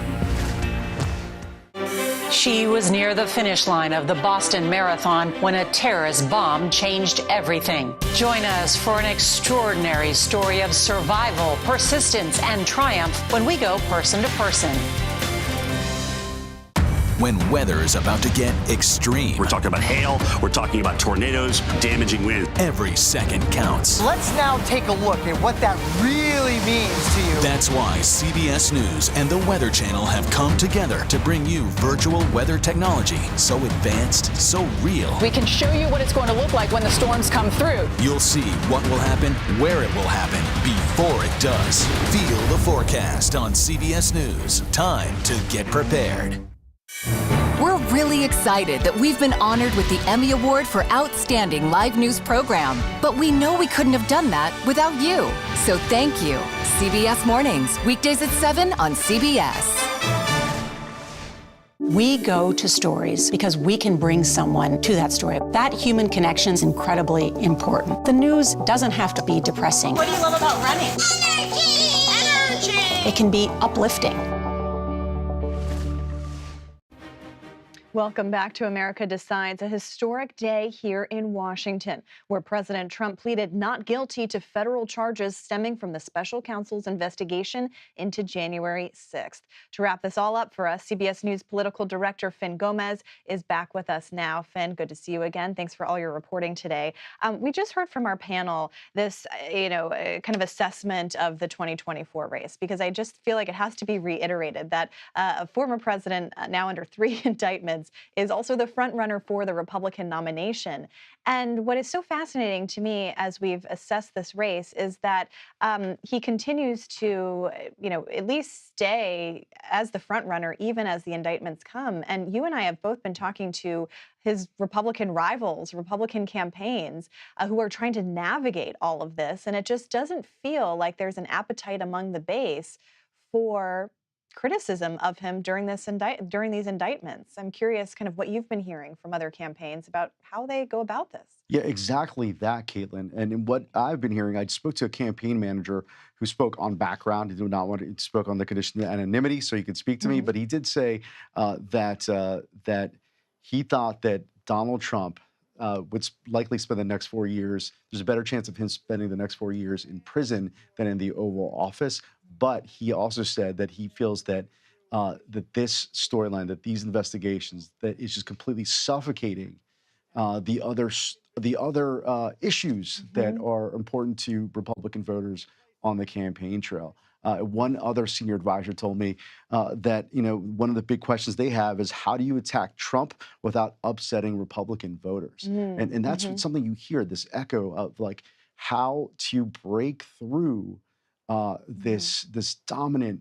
She was near the finish line of the Boston Marathon when a terrorist bomb changed everything. Join us for an extraordinary story of survival, persistence, and triumph when we go person to person. When weather is about to get extreme. We're talking about hail, we're talking about tornadoes, damaging wind. Every second counts. Let's now take a look at what that really means to you. That's why CBS News and the Weather Channel have come together to bring you virtual weather technology so advanced, so real. We can show you what it's going to look like when the storms come through. You'll see what will happen, where it will happen, before it does. Feel the forecast on CBS News. Time to get prepared. We're really excited that we've been honored with the Emmy Award for Outstanding Live News Program. But we know we couldn't have done that without you. So thank you. CBS Mornings, weekdays at 7 on CBS. We go to stories because we can bring someone to that story. That human connection is incredibly important. The news doesn't have to be depressing. What do you love about running? It can be uplifting. Welcome back to America Decides, a historic day here in Washington, where President Trump pleaded not guilty to federal charges stemming from the special counsel's investigation into January 6th. To wrap this all up for us, CBS News political director Fin Gomez is back with us now. Fin, good to see you again. Thanks for all your reporting today. We just heard from our panel this, kind of assessment of the 2024 race, because I just feel like it has to be reiterated that a former president, now under 3 indictments, is also the front runner for the Republican nomination. And what is so fascinating to me as we've assessed this race is that he continues to, at least stay as the front runner, even as the indictments come. And you and I have both been talking to his Republican rivals, Republican campaigns, who are trying to navigate all of this. And it just doesn't feel like there's an appetite among the base for criticism of him during these indictments. I'm curious kind of what you've been hearing from other campaigns about how they go about this. Yeah, exactly that, Caitlin. And in what I've been hearing, I spoke to a campaign manager who spoke on background. He did not want to spoke on the condition of anonymity, so he could speak to me. But he did say that he thought that Donald Trump would likely spend the next 4 years. There's a better chance of him spending the next 4 years in prison than in the Oval Office. But he also said that he feels that that this storyline, that these investigations, that is just completely suffocating the other issues that are important to Republican voters on the campaign trail. One other senior advisor told me that one of the big questions they have is how do you attack Trump without upsetting Republican voters? And that's something you hear, this echo of like how to break through this dominant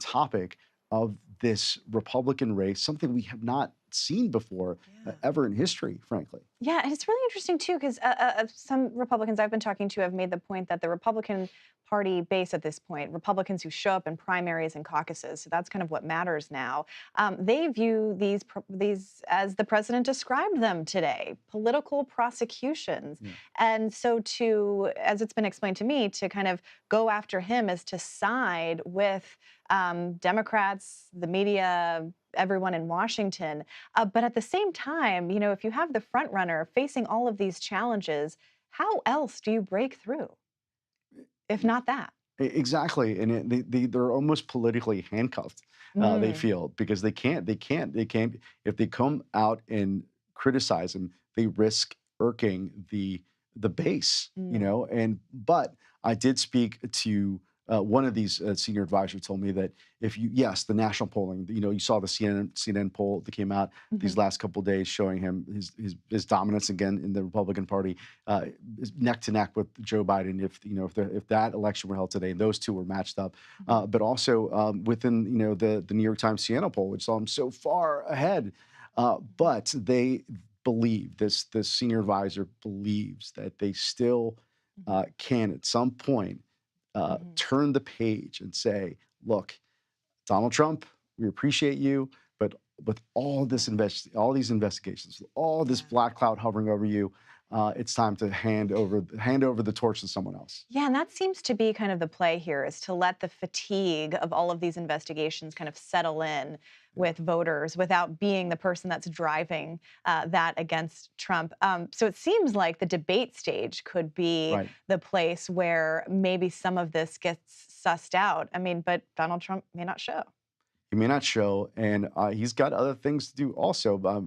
topic of this Republican race, something we have not seen before ever in history, frankly. Yeah, and it's really interesting too, because some Republicans I've been talking to have made the point that the Republican Party base at this point, Republicans who show up in primaries and caucuses, so that's kind of what matters now. They view these as the president described them today, political prosecutions. And so to, as it's been explained to me, to kind of go after him is to side with Democrats, the media, everyone in Washington. But at the same time, if you have the front runner facing all of these challenges, how else do you break through, if not that? Exactly, and they're almost politically handcuffed. They feel, because they can't. If they come out and criticize him, they risk irking the base. But I did speak to. One of these senior advisors told me that the national polling, you saw the CNN poll that came out these last couple of days showing him his dominance again in the Republican Party, neck to neck with Joe Biden. If that election were held today, and those two were matched up, but also within the New York Times Siena poll, which saw him so far ahead, but they believe this senior advisor believes that they still can at some point. Turn the page and say, look, Donald Trump, we appreciate you, but with all these investigations, all this black cloud hovering over you, it's time to hand over the torch to someone else. Yeah, and that seems to be kind of the play here, is to let the fatigue of all of these investigations kind of settle in with voters without being the person that's driving that against Trump. So it seems like the debate stage could be the place where maybe some of this gets sussed out. I mean, but Donald Trump may not show. He may not show, and he's got other things to do also.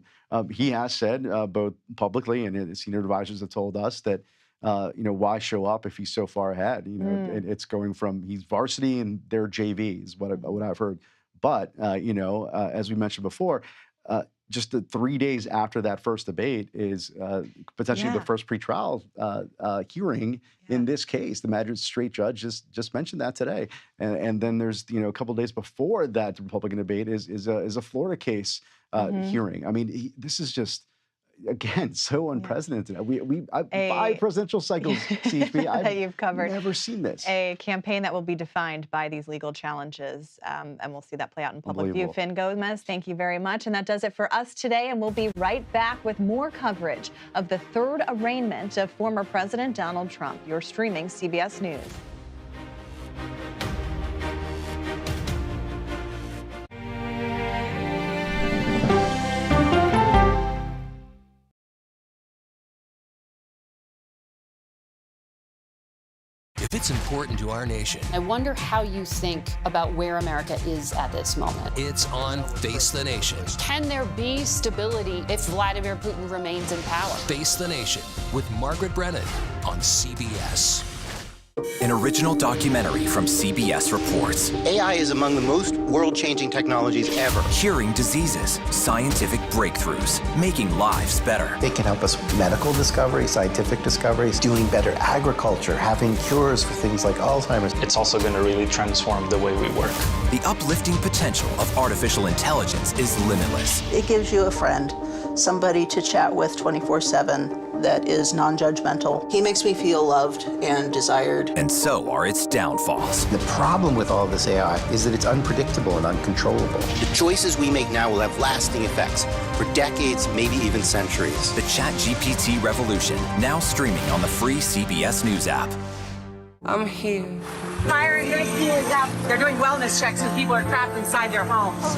He has said, both publicly and his senior advisors have told us that, why show up if he's so far ahead? It's going from he's varsity and they're JV is what I've heard. But, as we mentioned before, just 3 days after that first debate is potentially the first pretrial hearing in this case. The magistrate judge just mentioned that today. And then there's, a couple of days before that Republican debate is a Florida case hearing. I mean, this is just, again, so unprecedented. Five presidential cycles, CHP, I've never seen this. A campaign that will be defined by these legal challenges, and we'll see that play out in public view. Finn Gomez, thank you very much. And that does it for us today, and we'll be right back with more coverage of the third arraignment of former President Donald Trump. You're streaming CBS News. If it's important to our nation, I wonder how you think about where America is at this moment. It's on Face the Nation. Can there be stability if Vladimir Putin remains in power? Face the Nation with Margaret Brennan on CBS. An original documentary from CBS reports. AI is among the most world-changing technologies ever. Curing diseases, scientific breakthroughs, making lives better. It can help us with medical discoveries, scientific discoveries, doing better agriculture, having cures for things like Alzheimer's. It's also going to really transform the way we work. The uplifting potential of artificial intelligence is limitless. It gives you a friend, somebody to chat with 24/7 that is non-judgmental. He makes me feel loved and desired. And so are its downfalls. The problem with all this AI is that it's unpredictable and uncontrollable. The choices we make now will have lasting effects for decades, maybe even centuries. The ChatGPT revolution, now streaming on the free CBS News app. I'm here. Fire rescue is out. They're doing wellness checks when people are trapped inside their homes.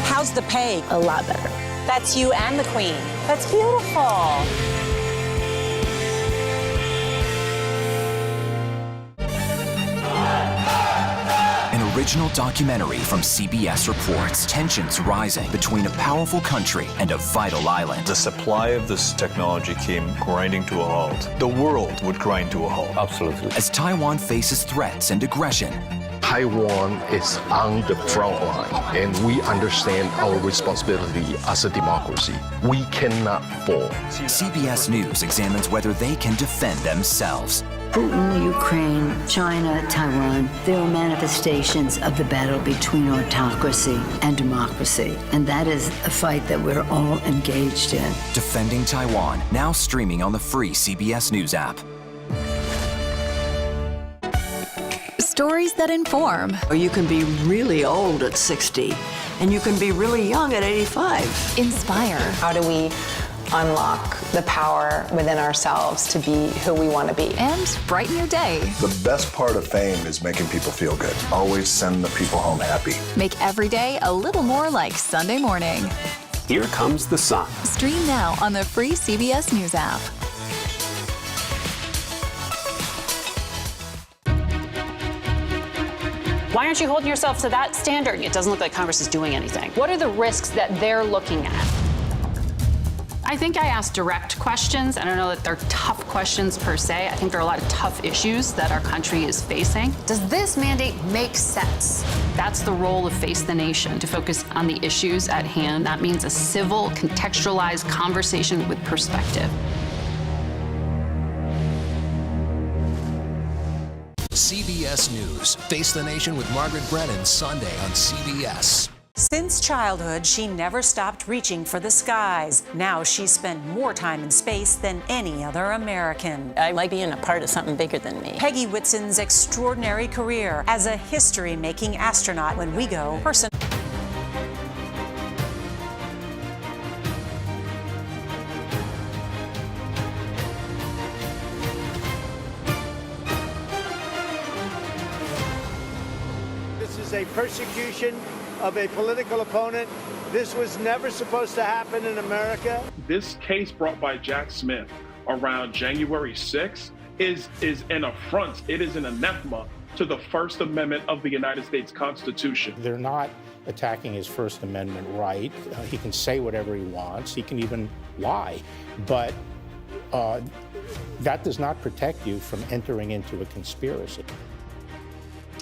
How's the pay? A lot better. That's you and the Queen. That's beautiful. An original documentary from CBS reports tensions rising between a powerful country and a vital island. The supply of this technology came grinding to a halt. The world would grind to a halt. Absolutely. As Taiwan faces threats and aggression, Taiwan is on the front line, and we understand our responsibility as a democracy. We cannot fall. CBS News examines whether they can defend themselves. Putin, Ukraine, China, Taiwan, there are manifestations of the battle between autocracy and democracy. And that is a fight that we're all engaged in. Defending Taiwan, now streaming on the free CBS News app. Stories that inform. You can be really old at 60, and you can be really young at 85. Inspire. How do we unlock the power within ourselves to be who we want to be? And brighten your day. The best part of fame is making people feel good. Always send the people home happy. Make every day a little more like Sunday morning. Here comes the sun. Stream now on the free CBS News app. Why aren't you holding yourself to that standard? It doesn't look like Congress is doing anything. What are the risks that they're looking at? I think I asked direct questions. I don't know that they're tough questions per se. I think there are a lot of tough issues that our country is facing. Does this mandate make sense? That's the role of Face the Nation, to focus on the issues at hand. That means a civil, contextualized conversation with perspective. CBS News. Face the Nation with Margaret Brennan, Sunday on CBS. Since childhood, she never stopped reaching for the skies. Now she's spent more time in space than any other American. I like being a part of something bigger than me. Peggy Whitson's extraordinary career as a history-making astronaut. When we go person. This is a persecution of a political opponent. This was never supposed to happen in America. This case brought by Jack Smith around January 6th is an affront. It is an anathema to the First Amendment of the United States Constitution. They're not attacking his First Amendment right. He can say whatever he wants. He can even lie. But that does not protect you from entering into a conspiracy.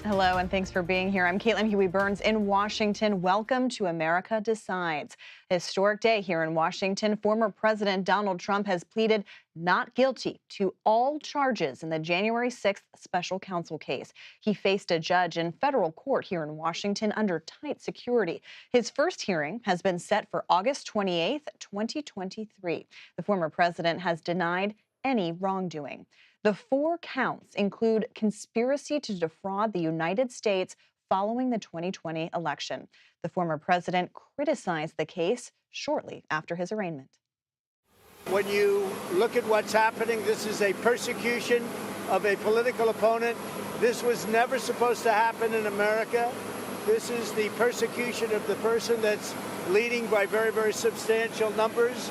Hello, and thanks for being here. I'm Caitlin Huey-Burns in Washington. Welcome to America Decides. A historic day here in Washington. Former President Donald Trump has pleaded not guilty to all charges in the January 6th special counsel case. He faced a judge in federal court here in Washington under tight security. His first hearing has been set for August 28th, 2023. The former president has denied any wrongdoing. The 4 counts include conspiracy to defraud the United States following the 2020 election. The former president criticized the case shortly after his arraignment. When you look at what's happening, this is a persecution of a political opponent. This was never supposed to happen in America. This is the persecution of the person that's leading by very, very substantial numbers.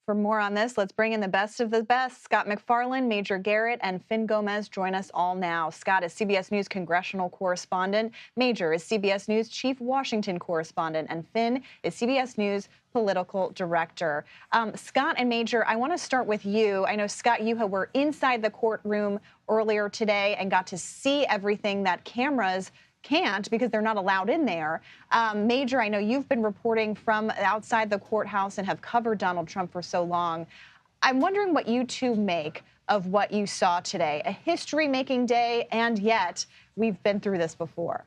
For more on this, let's bring in the best of the best. Scott McFarland, Major Garrett, and Finn Gomez join us all now. Scott is CBS News congressional correspondent. Major is CBS News chief Washington correspondent. And Finn is CBS News political director. Scott and Major, I want to start with you. I know, Scott, you were inside the courtroom earlier today and got to see everything that cameras can't because they're not allowed in there. Major, I know you've been reporting from outside the courthouse and have covered Donald Trump for so long. I'm wondering what you two make of what you saw today. A history-making day, and yet we've been through this before.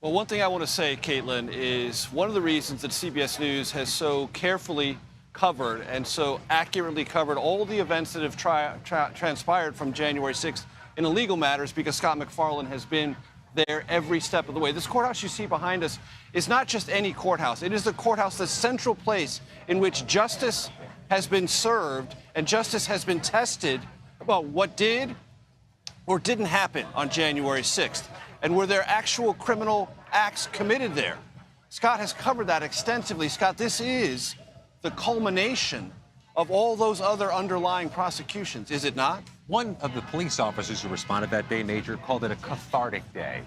Well, one thing I want to say, Caitlin, is one of the reasons that CBS News has so carefully covered and so accurately covered all the events that have transpired from January 6th in legal matters, because Scott McFarlane has been there every step of the way. This courthouse you see behind us is not just any courthouse. It is the courthouse, the central place in which justice has been served and justice has been tested about what did or didn't happen on January 6th. And were there actual criminal acts committed there? Scott has covered that extensively. Scott, this is the culmination of all those other underlying prosecutions, is it not? One of the police officers who responded that day, Major, called it a cathartic day.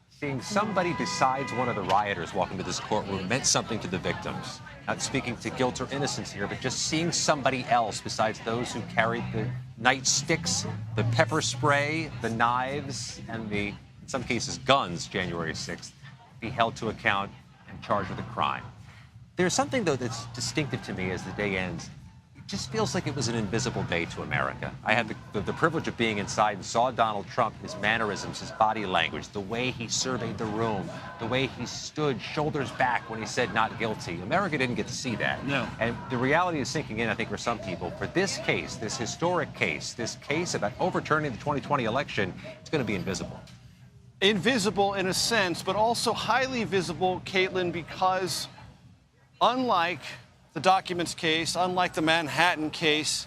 Seeing somebody besides one of the rioters walk into this courtroom meant something to the victims. Not speaking to guilt or innocence here, but just seeing somebody else besides those who carried the nightsticks, the pepper spray, the knives, and the, in some cases, guns, January 6th, be held to account and charged with a crime. There's something, though, that's distinctive to me as the day ends. It just feels like it was an invisible day to America. I had the privilege of being inside and saw Donald Trump, his mannerisms, his body language, the way he surveyed the room, the way he stood shoulders back when he said not guilty. America didn't get to see that. No. And the reality is sinking in, I think, for some people. For this case, this historic case, this case about overturning the 2020 election, it's going to be invisible. Invisible in a sense, but also highly visible, Caitlin, because unlike the documents case, unlike the Manhattan case,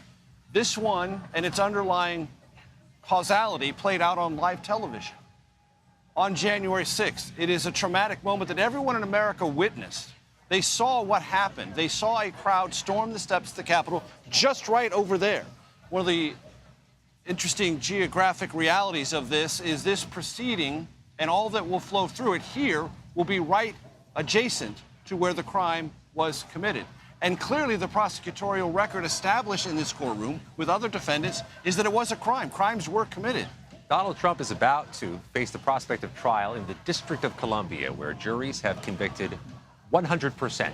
this one and its underlying causality played out on live television on January 6th. It is a traumatic moment that everyone in America witnessed. They saw what happened. They saw a crowd storm the steps of the Capitol just right over there. One of the interesting geographic realities of this is this proceeding and all that will flow through it here will be right adjacent to where the crime was committed. And clearly the prosecutorial record established in this courtroom with other defendants is that it was a crime. Crimes were committed. Donald Trump is about to face the prospect of trial in the District of Columbia, where juries have convicted 100%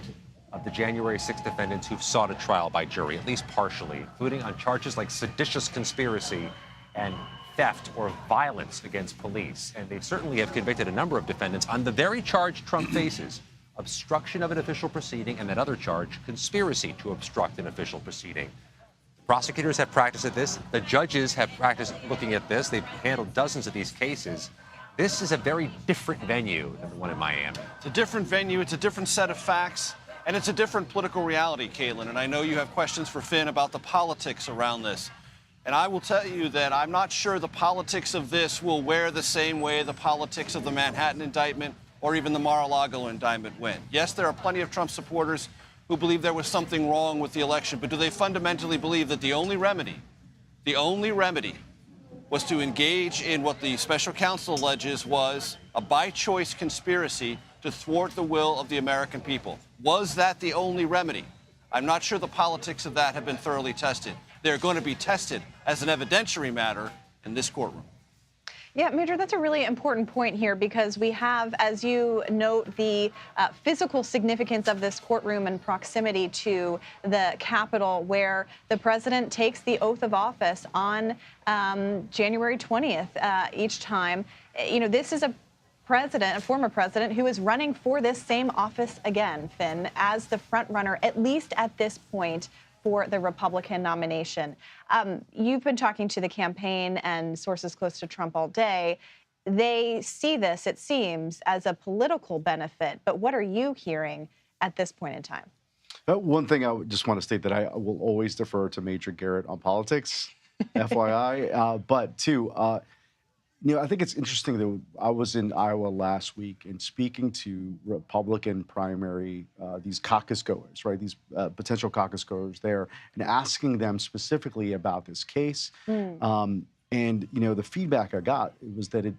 of the January 6th defendants who've sought a trial by jury, at least partially, including on charges like seditious conspiracy and theft or violence against police. And they certainly have convicted a number of defendants on the very charge Trump faces: obstruction of an official proceeding, and that other charge, conspiracy to obstruct an official proceeding. Prosecutors have practiced at this. The judges have practiced looking at this. They've handled dozens of these cases. This is a very different venue than the one in Miami. It's a different venue. It's a different set of facts. And it's a different political reality, Caitlin. And I know you have questions for Finn about the politics around this. And I will tell you that I'm not sure the politics of this will wear the same way the politics of the Manhattan indictment or even the Mar-a-Lago indictment went. Yes, there are plenty of Trump supporters who believe there was something wrong with the election, but do they fundamentally believe that the only remedy was to engage in what the special counsel alleges was a by-choice conspiracy to thwart the will of the American people? Was that the only remedy? I'm not sure the politics of that have been thoroughly tested. They're going to be tested as an evidentiary matter in this courtroom. Yeah, Major, that's a really important point here, because we have, as you note, the physical significance of this courtroom and proximity to the Capitol, where the president takes the oath of office on January 20th each time. You know, this is a former president, who is running for this same office again, Finn, as the front runner, at least at this point, for the Republican nomination. You've been talking to the campaign and sources close to Trump all day. They see this, it seems, as a political benefit. But what are you hearing at this point in time? One thing I just want to state, that I will always defer to Major Garrett on politics, FYI. But two, you know, I think it's interesting that I was in Iowa last week and speaking to Republican primary, these caucus goers, right? These potential caucus goers there, and asking them specifically about this case. And, you know, the feedback I got was that it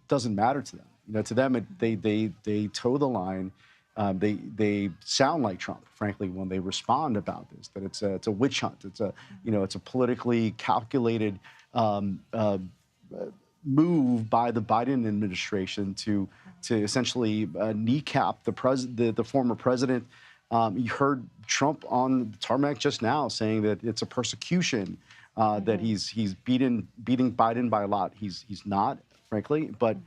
doesn't matter to them. You know, to them, they toe the line. They sound like Trump, frankly, when they respond about this. That it's a witch hunt. It's a politically calculated move by the Biden administration to essentially kneecap the former president. You heard Trump on the tarmac just now saying that it's a persecution, that he's beating Biden by a lot. He's not, frankly, but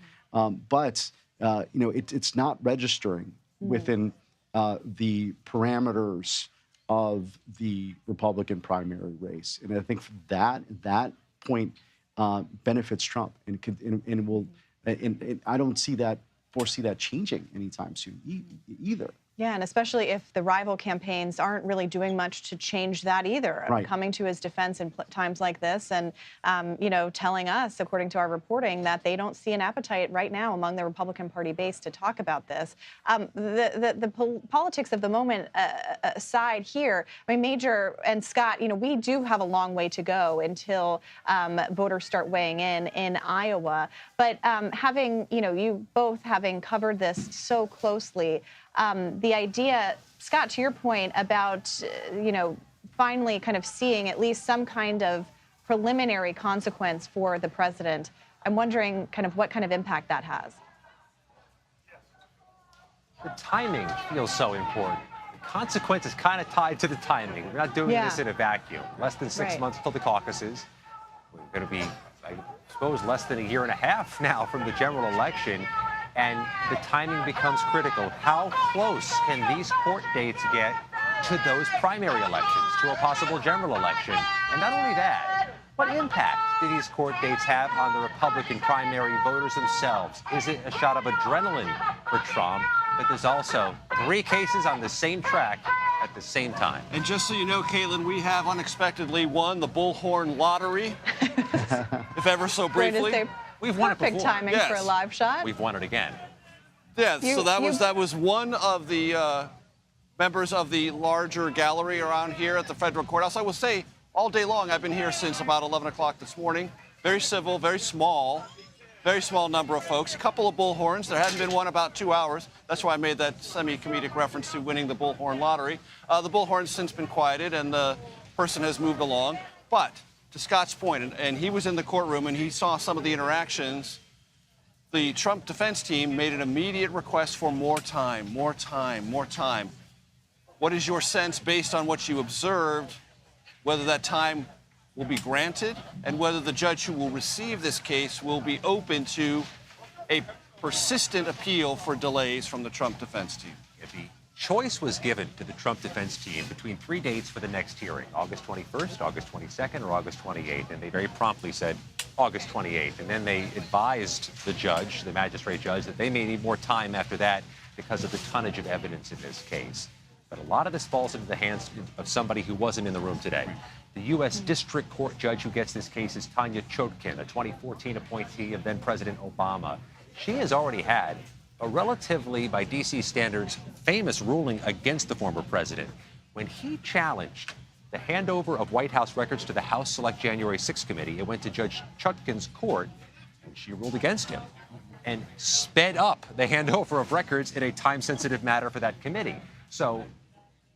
it's not registering within the parameters of the Republican primary race. And I think that point benefits Trump and will, and I don't foresee that changing anytime soon either. Yeah, and especially if the rival campaigns aren't really doing much to change that either. Right. Coming to his defense in times like this and, telling us, according to our reporting, that they don't see an appetite right now among the Republican Party base to talk about this. The politics of the moment aside here, I mean, Major and Scott, we do have a long way to go until voters start weighing in Iowa. But having, you both having covered this so closely, the idea, Scott, to your point about, finally kind of seeing at least some kind of preliminary consequence for the president, I'm wondering kind of what kind of impact that has. The timing feels so important. The consequence is kind of tied to the timing. We're not doing this in a vacuum. Less than 6 months till the caucuses. We're going to be, I suppose, less than a year and a half now from the general election. And the timing becomes critical. How close can these court dates get to those primary elections, to a possible general election? And not only that, what impact do these court dates have on the Republican primary voters themselves? Is it a shot of adrenaline for Trump? But there's also 3 cases on the same track at the same time. And just so you know, Caitlin, we have unexpectedly won the Bullhorn Lottery, if ever so briefly. We've won it before. Perfect timing for a live shot. We've won it again. Yeah, so that was one of the members of the larger gallery around here at the federal courthouse. I will say, all day long, I've been here since about 11 o'clock this morning. Very civil, very small number of folks. A couple of bullhorns. There hadn't been one about 2 hours. That's why I made that semi-comedic reference to winning the Bullhorn Lottery. The bullhorn's since been quieted, and the person has moved along. But to Scott's point, and he was in the courtroom and he saw some of the interactions, the Trump defense team made an immediate request for more time. What is your sense, based on what you observed, whether that time will be granted and whether the judge who will receive this case will be open to a persistent appeal for delays from the Trump defense team? Choice was given to the Trump defense team between 3 dates for the next hearing, August 21st, August 22nd, or August 28th, and they very promptly said August 28th. And then they advised the judge, the magistrate judge, that they may need more time after that because of the tonnage of evidence in this case. But a lot of this falls into the hands of somebody who wasn't in the room today. The U.S. District Court judge who gets this case is Tanya Chutkan, a 2014 appointee of then-President Obama. She has already had a relatively, by D.C. standards, famous ruling against the former president when he challenged the handover of White House records to the House Select January 6 committee. It went to Judge Chutkan's court, and she ruled against him and sped up the handover of records in a time-sensitive matter for that committee. So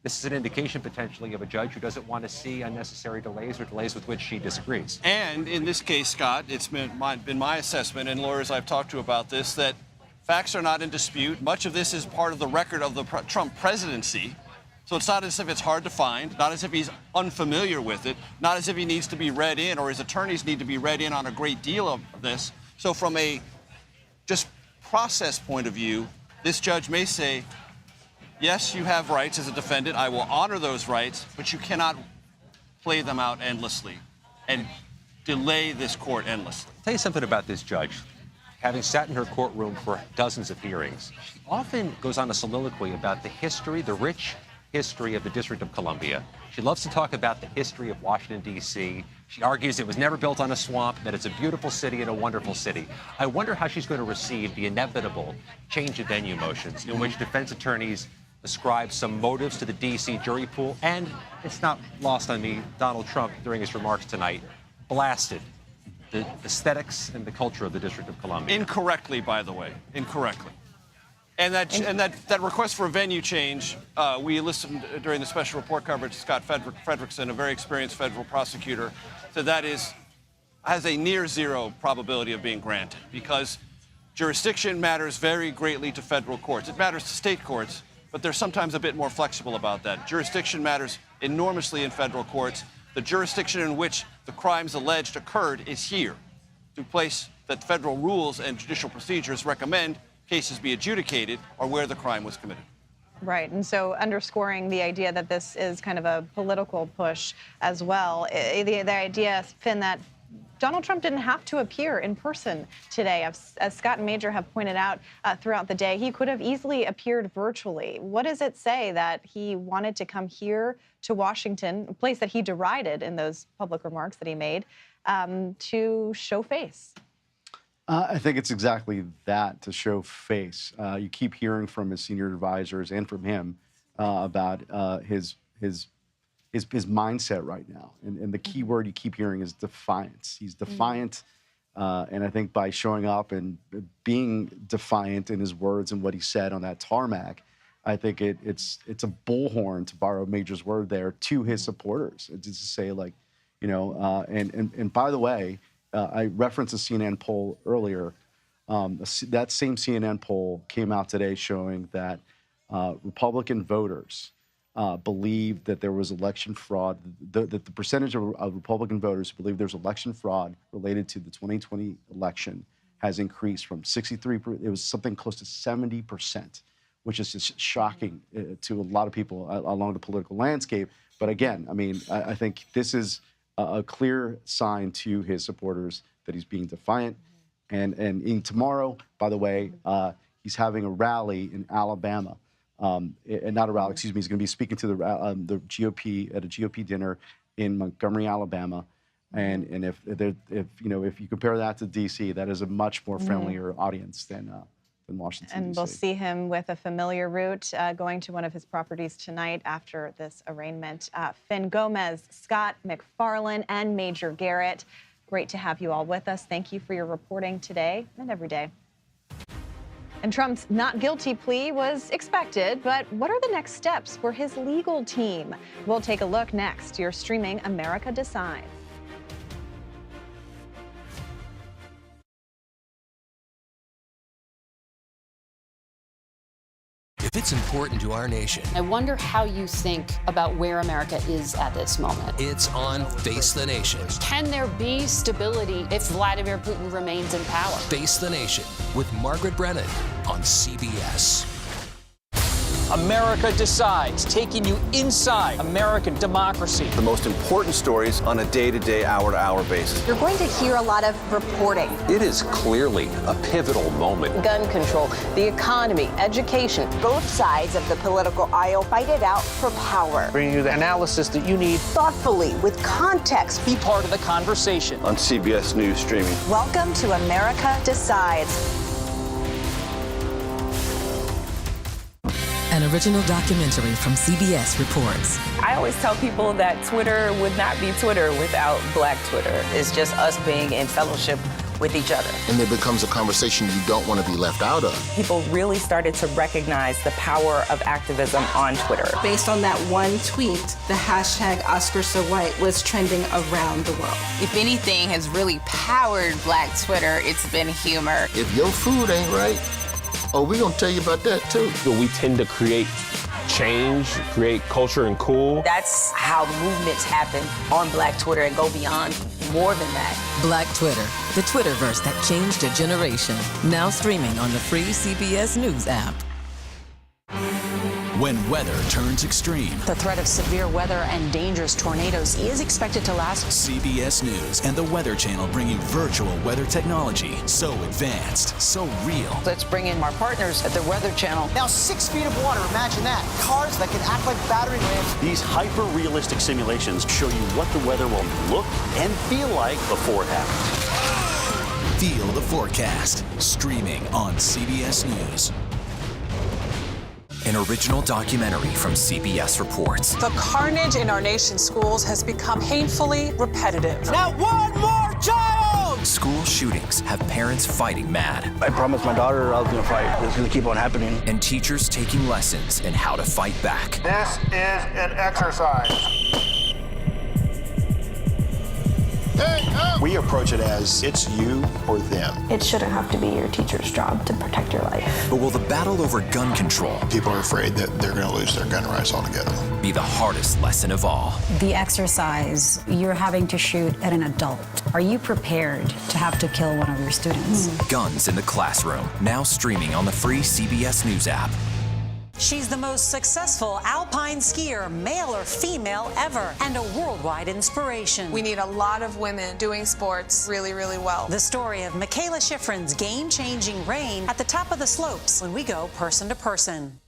this is an indication potentially of a judge who doesn't want to see unnecessary delays or delays with which she disagrees. And in this case, Scott, it's been my assessment, and lawyers I've talked to about this, that facts are not in dispute. Much of this is part of the record of the Trump presidency. So it's not as if it's hard to find, not as if he's unfamiliar with it, not as if he needs to be read in or his attorneys need to be read in on a great deal of this. So from a just process point of view, this judge may say, yes, you have rights as a defendant. I will honor those rights, but you cannot play them out endlessly and delay this court endlessly. I'll tell you something about this judge. Having sat in her courtroom for dozens of hearings, she often goes on a soliloquy about the history, the rich history of the District of Columbia. She loves to talk about the history of Washington, D.C. She argues it was never built on a swamp, that it's a beautiful city and a wonderful city. I wonder how she's going to receive the inevitable change of venue motions in which defense attorneys ascribe some motives to the D.C. jury pool. And it's not lost on me, Donald Trump, during his remarks tonight, blasted the aesthetics and the culture of the District of Columbia. Incorrectly, by the way, incorrecly. And that request for a venue change, we listened during the special report coverage to Scott Frederickson, a very experienced federal prosecutor, that has a near zero probability of being granted because jurisdiction matters very greatly to federal courts. It matters to state courts, but they're sometimes a bit more flexible about that. Jurisdiction matters enormously in federal courts. The jurisdiction in which the crimes alleged occurred is here, to a place that federal rules and judicial procedures recommend cases be adjudicated or where the crime was committed. Right, and so underscoring the idea that this is kind of a political push as well. The idea, Finn, that Donald Trump didn't have to appear in person today. As Scott and Major have pointed out throughout the day, he could have easily appeared virtually. What does it say that he wanted to come here to Washington, a place that he derided in those public remarks that he made, to show face? I think it's exactly that, to show face. You keep hearing from his senior advisors and from him about his mindset right now. And the key word you keep hearing is defiance. He's defiant. And I think by showing up and being defiant in his words and what he said on that tarmac, I think it's a bullhorn, to borrow Major's word there, to his supporters. Just to say, like, you know, and by the way, I referenced a CNN poll earlier. That same CNN poll came out today showing that Republican voters believe that there was election fraud, that the percentage of Republican voters who believe there's election fraud related to the 2020 election has increased from 63%, it was something close to 70%, which is just shocking to a lot of people along the political landscape. But again, I mean, I think this is a clear sign to his supporters that he's being defiant. And tomorrow, by the way, he's having a rally in Alabama. Not a rally, excuse me. He's going to be speaking to the GOP at a GOP dinner in Montgomery, Alabama. And if you compare that to D.C., that is a much more friendlier audience than Washington, And D.C. we'll see him with a familiar route going to one of his properties tonight after this arraignment. Finn Gomez, Scott McFarlane, and Major Garrett, great to have you all with us. Thank you for your reporting today and every day. And Trump's not guilty plea was expected, but what are the next steps for his legal team? We'll take a look next. You're streaming America Decides. If it's important to our nation, I wonder how you think about where America is at this moment. it's on Face the Nation. Can there be stability if Vladimir Putin remains in power? Face the Nation with Margaret Brennan on CBS. America Decides, taking you inside American democracy. The most important stories on a day-to-day, hour-to-hour basis. You're going to hear a lot of reporting. It is clearly a pivotal moment. Gun control, the economy, education. Both sides of the political aisle fight it out for power. Bringing you the analysis that you need. Thoughtfully, with context. Be part of the conversation. On CBS News Streaming. Welcome to America Decides. An original documentary from CBS reports. I always tell people that Twitter would not be Twitter without Black Twitter. It's just us being in fellowship with each other. And it becomes a conversation you don't want to be left out of. People really started to recognize the power of activism on Twitter. Based on that one tweet, the hashtag #OscarSoWhite was trending around the world. If anything has really powered Black Twitter, it's been humor. If your food ain't right, we're going to tell you about that, too. We tend to create change, create culture and cool. That's how movements happen on Black Twitter and go beyond more than that. Black Twitter, the Twitterverse that changed a generation. Now streaming on the free CBS News app. When weather turns extreme, The threat of severe weather and dangerous tornadoes is expected to last. CBS News and the Weather Channel bringing virtual weather technology so advanced, so real. Let's bring in our partners at the Weather Channel. Now 6 feet of water, imagine that. Cars that can act like battering rams. These hyper-realistic simulations show you what the weather will look and feel like before it happens. Feel the forecast, streaming on CBS News. An original documentary from CBS reports. The carnage in our nation's schools has become painfully repetitive. Now one more child! School shootings have parents fighting mad. I promised my daughter I was going to fight. It's going to keep on happening. And teachers taking lessons in how to fight back. This is an exercise. We approach it as it's you or them. It shouldn't have to be your teacher's job to protect your life. But will the battle over gun control People are afraid that they're going to lose their gun rights altogether. be the hardest lesson of all? The exercise, you're having to shoot at an adult. Are you prepared to have to kill one of your students? Guns in the Classroom, now streaming on the free CBS News app. She's the most successful alpine skier, male or female, ever, and a worldwide inspiration. We need a lot of women doing sports really, really well. The story of Michaela Schifrin's game-changing reign at the top of the slopes when we go person to person.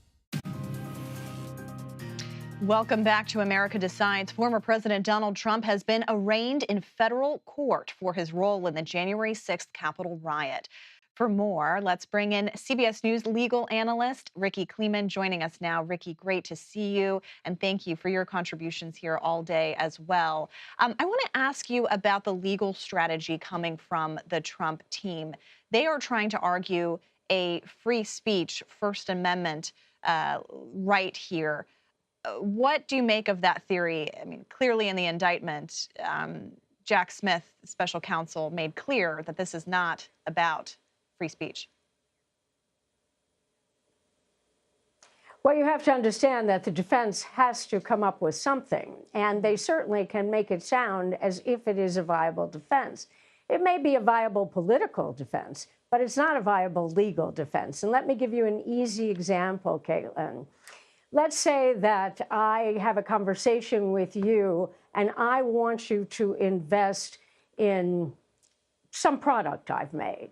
Welcome back to America Decides. Former President Donald Trump has been arraigned in federal court for his role in the January 6th Capitol riot. For more, let's bring in CBS News legal analyst Ricky Kleeman joining us now. Ricky, great to see you, and thank you for your contributions here all day as well. I want to ask you about the legal strategy coming from the Trump team. They are trying to argue a free speech, First Amendment right here. What do you make of that theory? I mean, clearly in the indictment, Jack Smith, special counsel, made clear that this is not about free speech. Well, you have to understand that the defense has to come up with something, and they certainly can make it sound as if it is a viable defense. It may be a viable political defense, but it's not a viable legal defense. And let me give you an easy example, Caitlin. Let's say that I have a conversation with you, and I want you to invest in some product I've made.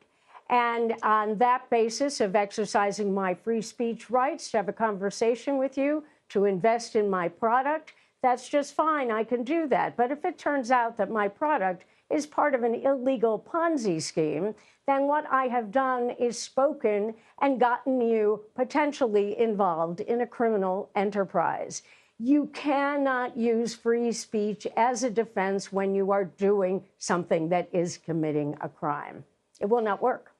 And on that basis of exercising my free speech rights to have a conversation with you, to invest in my product, that's just fine. I can do that. But if it turns out that my product is part of an illegal Ponzi scheme, then what I have done is spoken and gotten you potentially involved in a criminal enterprise. You cannot use free speech as a defense when you are doing something that is committing a crime. It will not work.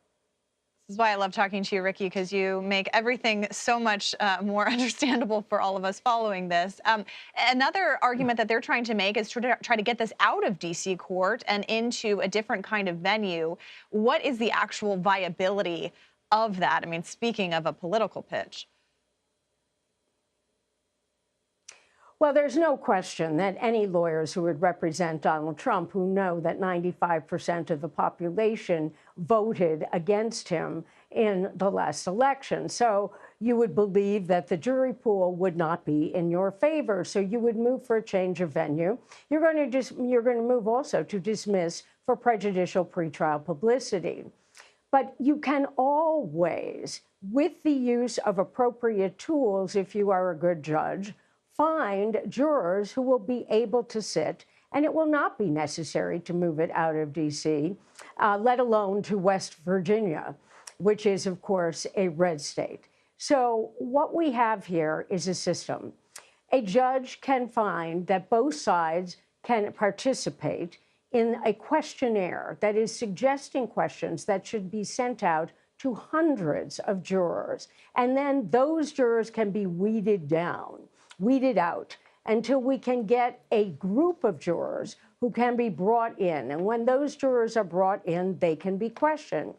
This is why I love talking to you, Ricky, because you make everything so much more understandable for all of us following this. Another argument that they're trying to make is try to get this out of D.C. court and into a different kind of venue. What is the actual viability of that? I mean, speaking of a political pitch. Well, there's no question that any lawyers who would represent Donald Trump, who know that 95% of the population voted against him in the last election. So you would believe that the jury pool would not be in your favor. So you would move for a change of venue. You're going to move also to dismiss for prejudicial pretrial publicity. But you can always, with the use of appropriate tools, if you are a good judge, find jurors who will be able to sit, and it will not be necessary to move it out of D.C., let alone to West Virginia, which is, of course, a red state. So what we have here is a system. A judge can find that both sides can participate in a questionnaire that is suggesting questions that should be sent out to hundreds of jurors, and then those jurors can be weeded out until we can get a group of jurors who can be brought in. And when those jurors are brought in, they can be questioned.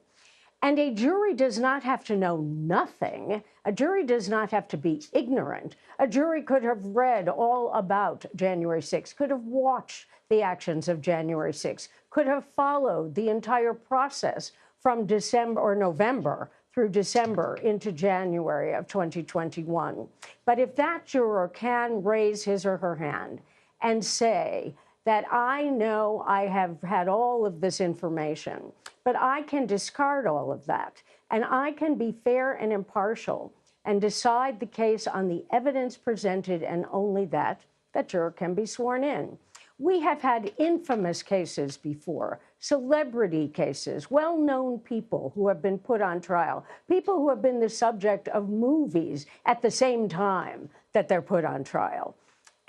And a jury does not have to know nothing. A jury does not have to be ignorant. A jury could have read all about January 6th, could have watched the actions of January 6th, could have followed the entire process from December or November through December into January of 2021. But if that juror can raise his or her hand and say that I know I have had all of this information, but I can discard all of that, and I can be fair and impartial and decide the case on the evidence presented and only that juror can be sworn in. We have had infamous cases before, celebrity cases, well-known people who have been put on trial, people who have been the subject of movies at the same time that they're put on trial.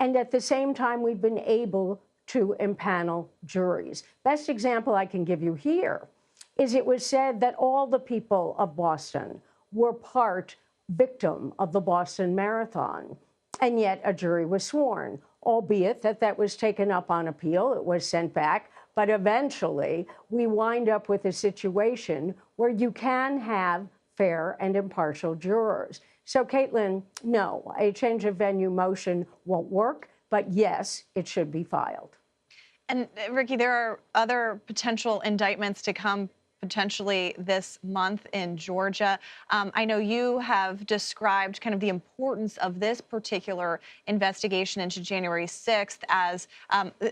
And at the same time, we've been able to impanel juries. Best example I can give you here is it was said that all the people of Boston were victim of the Boston Marathon, and yet a jury was sworn, albeit that was taken up on appeal. It was sent back, But eventually, we wind up with a situation where you can have fair and impartial jurors. So, Caitlin, no, a change of venue motion won't work, but yes, it should be filed. And Ricky, there are other potential indictments to come potentially this month in Georgia. I know you have described kind of the importance of this particular investigation into January 6th as,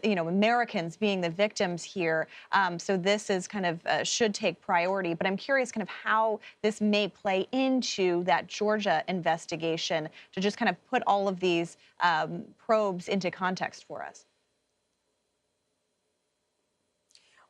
Americans being the victims here. So this is kind of should take priority. But I'm curious kind of how this may play into that Georgia investigation to just kind of put all of these probes into context for us.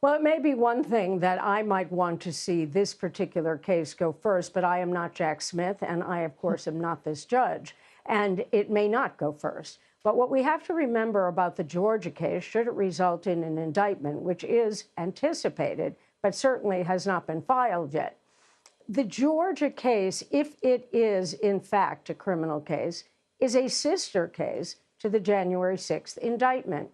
Well, it may be one thing that I might want to see this particular case go first, but I am not Jack Smith, and I, of course, am not this judge, and it may not go first. But what we have to remember about the Georgia case, should it result in an indictment, which is anticipated, but certainly has not been filed yet, the Georgia case, if it is, in fact, a criminal case, is a sister case to the January 6th indictment.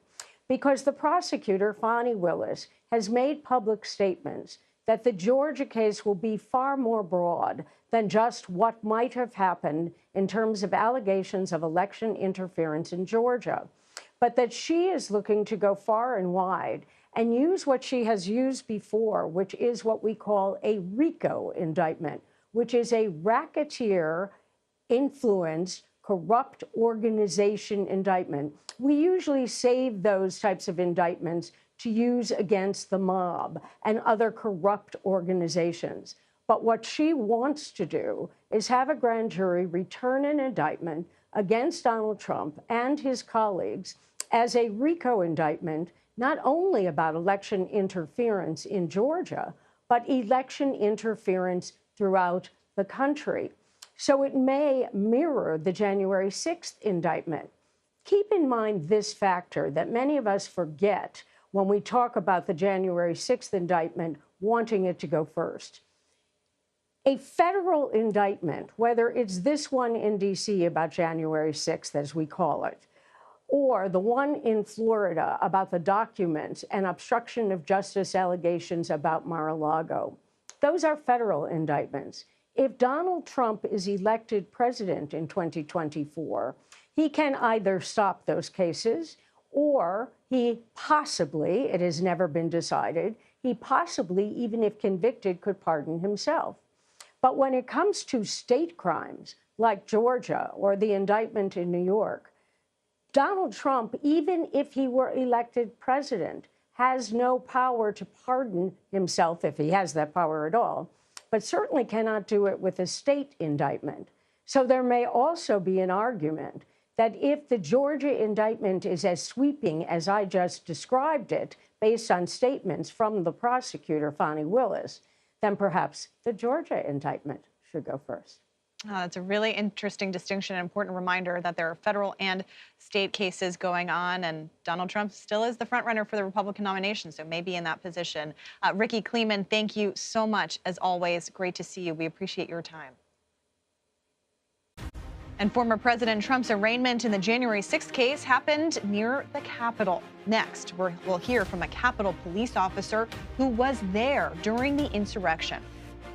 Because the prosecutor, Fani Willis, has made public statements that the Georgia case will be far more broad than just what might have happened in terms of allegations of election interference in Georgia, but that she is looking to go far and wide and use what she has used before, which is what we call a RICO indictment, which is a racketeer-influenced corrupt organization indictment. We usually save those types of indictments to use against the mob and other corrupt organizations. But what she wants to do is have a grand jury return an indictment against Donald Trump and his colleagues as a RICO indictment, not only about election interference in Georgia, but election interference throughout the country. So it may mirror the January 6th indictment. Keep in mind this factor that many of us forget when we talk about the January 6th indictment, wanting it to go first. A federal indictment, whether it's this one in D.C. about January 6th, as we call it, or the one in Florida about the documents and obstruction of justice allegations about Mar-a-Lago, those are federal indictments. If Donald Trump is elected president in 2024, he can either stop those cases or he possibly, it has never been decided, he possibly, even if convicted, could pardon himself. But when it comes to state crimes like Georgia or the indictment in New York, Donald Trump, even if he were elected president, has no power to pardon himself, if he has that power at all, but certainly cannot do it with a state indictment. So there may also be an argument that if the Georgia indictment is as sweeping as I just described it, based on statements from the prosecutor, Fani Willis, then perhaps the Georgia indictment should go first. That's a really interesting distinction, an important reminder that there are federal and state cases going on, and Donald Trump still is the front runner for the Republican nomination, so maybe in that position. Ricky Kleeman, thank you so much. As always, great to see you. We appreciate your time. And former President Trump's arraignment in the January 6th case happened near the Capitol. Next, we'll hear from a Capitol police officer who was there during the insurrection.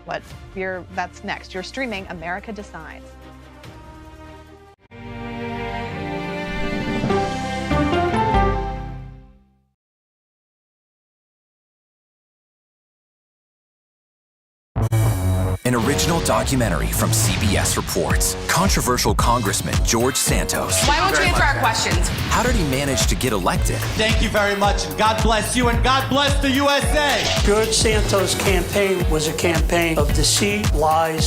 That's next. You're streaming America Decides. An original documentary from CBS reports. Controversial Congressman George Santos. Why won't you answer our questions? How did he manage to get elected? Thank you very much, and God bless you, and God bless the USA. George Santos' campaign was a campaign of deceit, lies,